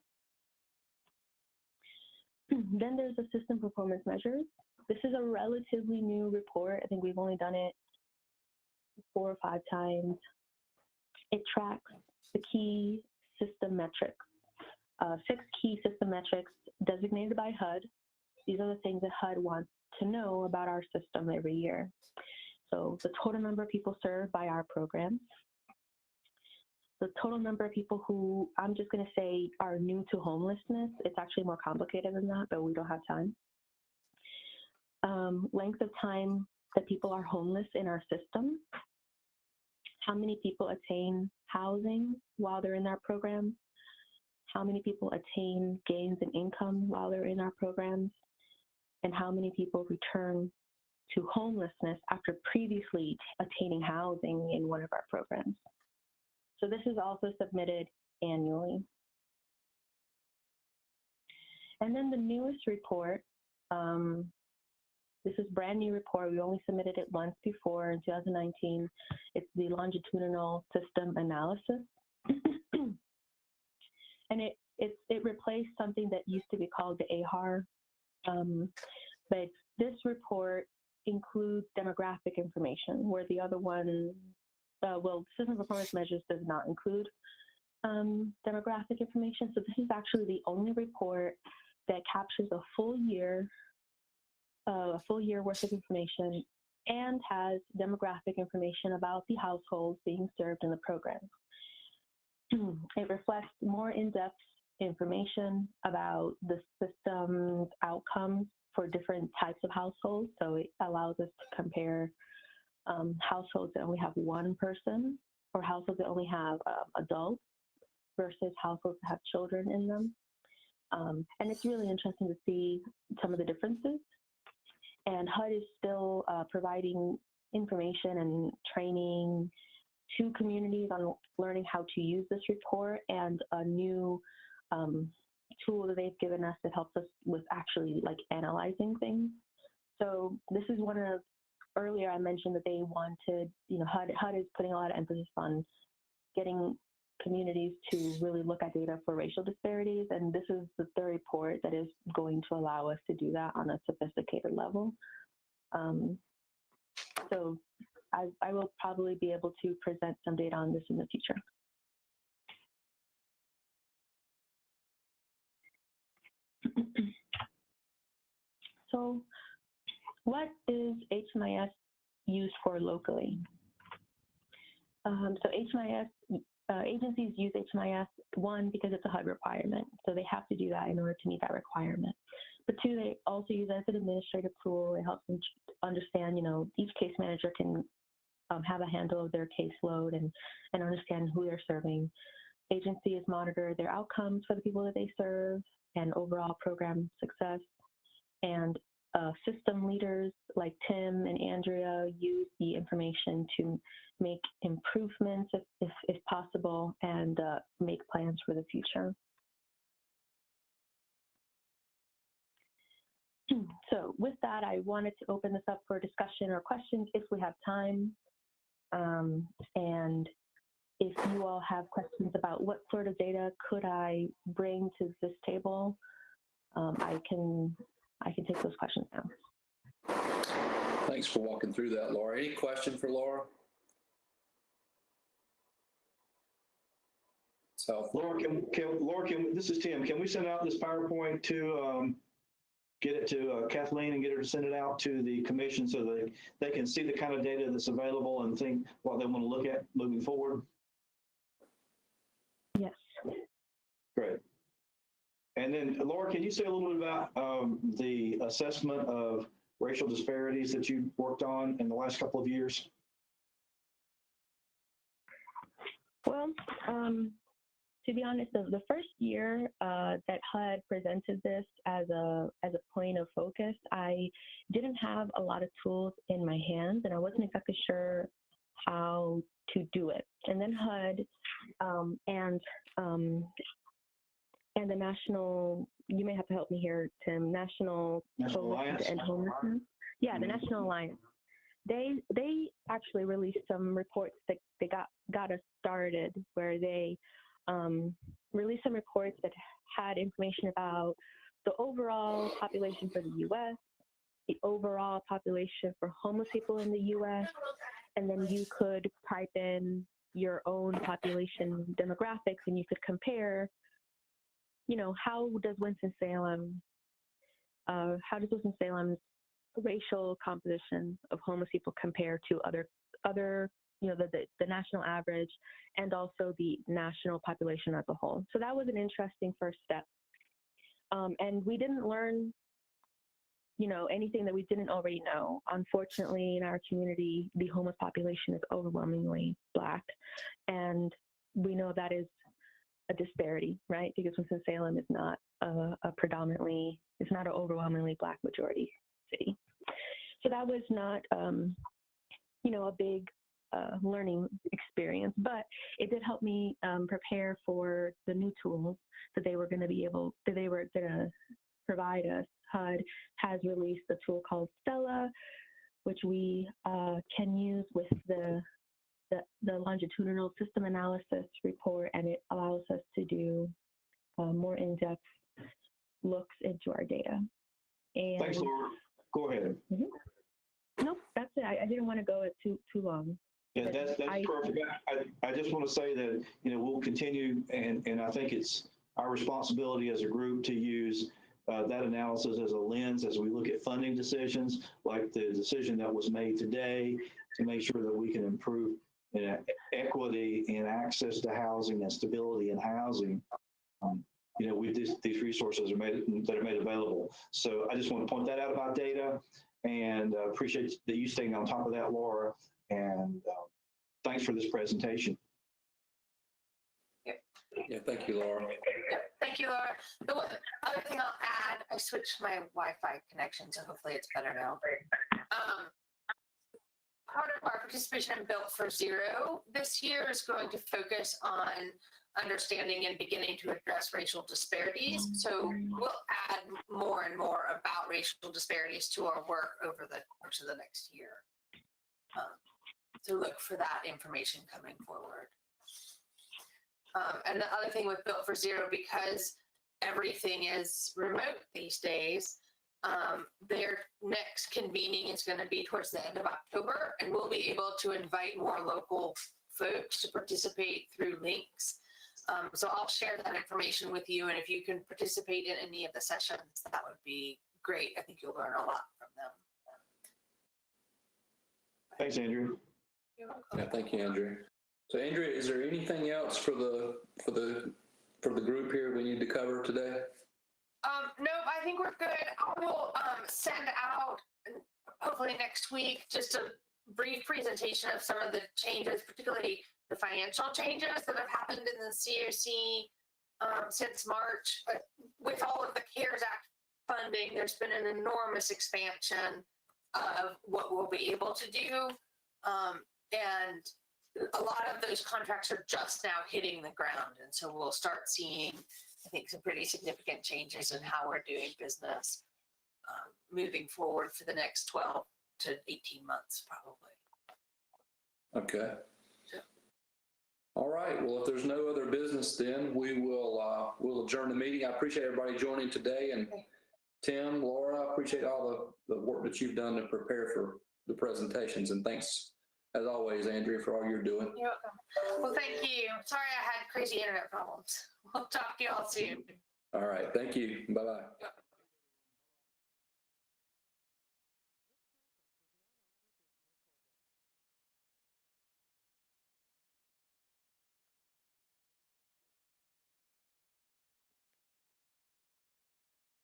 Then there's the system performance measures. This is a relatively new report. I think we've only done it 4 or 5 times. It tracks the key system metrics, 6 key system metrics designated by HUD. These are the things that HUD wants to know about our system every year. So the total number of people served by our programs, the total number of people who, I'm just going to say, are new to homelessness. It's actually more complicated than that, but we don't have time. length of time that people are homeless in our system, how many people attain housing while they're in our program, how many people attain gains in income while they're in our programs, and how many people return to homelessness after previously attaining housing in one of our programs. So this is also submitted annually. And then the newest report, this is brand new report. We only submitted it once before in 2019. It's the longitudinal system analysis. And it replaced something that used to be called the AHAR. But this report includes demographic information, where the other one, system performance measures does not include demographic information. So this is actually the only report that captures a full year worth of information and has demographic information about the households being served in the program. It reflects more in-depth information about the system's outcomes for different types of households. So it allows us to compare households that only have one person or households that only have adults versus households that have children in them. And it's really interesting to see some of the differences. And HUD is still providing information and training to communities on learning how to use this report, and a new tool that they've given us that helps us with actually like analyzing things. So this is one of, earlier I mentioned that they wanted, HUD is putting a lot of emphasis on getting communities to really look at data for racial disparities, and this is the third report that is going to allow us to do that on a sophisticated level. So I will probably be able to present some data on this in the future. So what is HMIS used for locally? So HMIS, agencies use HMIS, one, because it's a HUD requirement. So they have to do that in order to meet that requirement. But two, they also use it as an administrative tool. It helps them understand, each case manager can have a handle of their caseload and understand who they're serving. Agencies monitor their outcomes for the people that they serve and overall program success. And system leaders like Tim and Andrea use the information to make improvements if possible, and make plans for the future. So with that, I wanted to open this up for discussion or questions if we have time. And if you all have questions about what sort of data could I bring to this table, I can take those questions now. Thanks for walking through that, Laura. Any question for Laura? So, Laura, this is Tim. Can we send out this PowerPoint to get it to Kathleen and get her to send it out to the commission so that they can see the kind of data that's available and think what they want to look at moving forward? Yes. Great. And then, Laura, can you say a little bit about the assessment of racial disparities that you worked on in the last couple of years? Well, to be honest, the first year that HUD presented this as a point of focus, I didn't have a lot of tools in my hands, and I wasn't exactly sure how to do it. And then HUD and the national, you may have to help me here, Tim, National Alliance to End Homelessness. Yeah, the National Alliance. They actually released some reports that they got us started, where they released some reports that had information about the overall population for the U.S., the overall population for homeless people in the U.S., and then you could type in your own population demographics and you could compare, how does Winston-Salem, Winston-Salem's racial composition of homeless people compare to other the national average, and also the national population as a whole. So that was an interesting first step. And we didn't learn anything that we didn't already know. Unfortunately, in our community, the homeless population is overwhelmingly Black, and we know that is a disparity, right? Because Winston-Salem is not it's not an overwhelmingly Black majority city. So that was not, a big learning experience, but it did help me prepare for the new tools that they were going to provide us. HUD has released a tool called Stella, which we can use with the longitudinal system analysis report, and it allows us to do more in-depth looks into our data. And Thanks, Laura. Go ahead. Nope, that's it. I didn't want to go too long. Yeah, that's perfect. I just want to say that, we'll continue, and I think it's our responsibility as a group to use that analysis as a lens as we look at funding decisions, like the decision that was made today, to make sure that we can improve equity and access to housing and stability in housing. With these resources that are made available. So I just want to point that out about data, and appreciate that you staying on top of that, Laura. And thanks for this presentation. Yeah, thank you, Laura. Thank you, Laura. The other thing I'll add, I switched my Wi-Fi connection, so hopefully it's better now. Part of our participation in Built for Zero this year is going to focus on understanding and beginning to address racial disparities. So we'll add more and more about racial disparities to our work over the course of the next year. So look for that information coming forward. And the other thing with Built for Zero, because everything is remote these days, their next convening is going to be towards the end of October, and we'll be able to invite more local folks to participate through links. So I'll share that information with you, and if you can participate in any of the sessions, that would be great. I think you'll learn a lot from them. Thanks, Andrew. You're welcome. Yeah, thank you, Andrew. So, Andrea, is there anything else for the group here we need to cover today? No, I think we're good. I will send out, hopefully next week, just a brief presentation of some of the changes, particularly the financial changes that have happened in the COC since March. With all of the CARES Act funding, there's been an enormous expansion of what we'll be able to do. And a lot of those contracts are just now hitting the ground. And so we'll start seeing, I think, some pretty significant changes in how we're doing business moving forward for the next 12 to 18 months, probably. Okay. All right. Well, if there's no other business, then we'll adjourn the meeting. I appreciate everybody joining today, and Tim, Laura, I appreciate all the work that you've done to prepare for the presentations, and thanks as always, Andrea, for all you're doing. You're welcome. Well, thank you. Sorry I had crazy internet problems. We'll talk to you all soon. All right. Thank you. Bye-bye.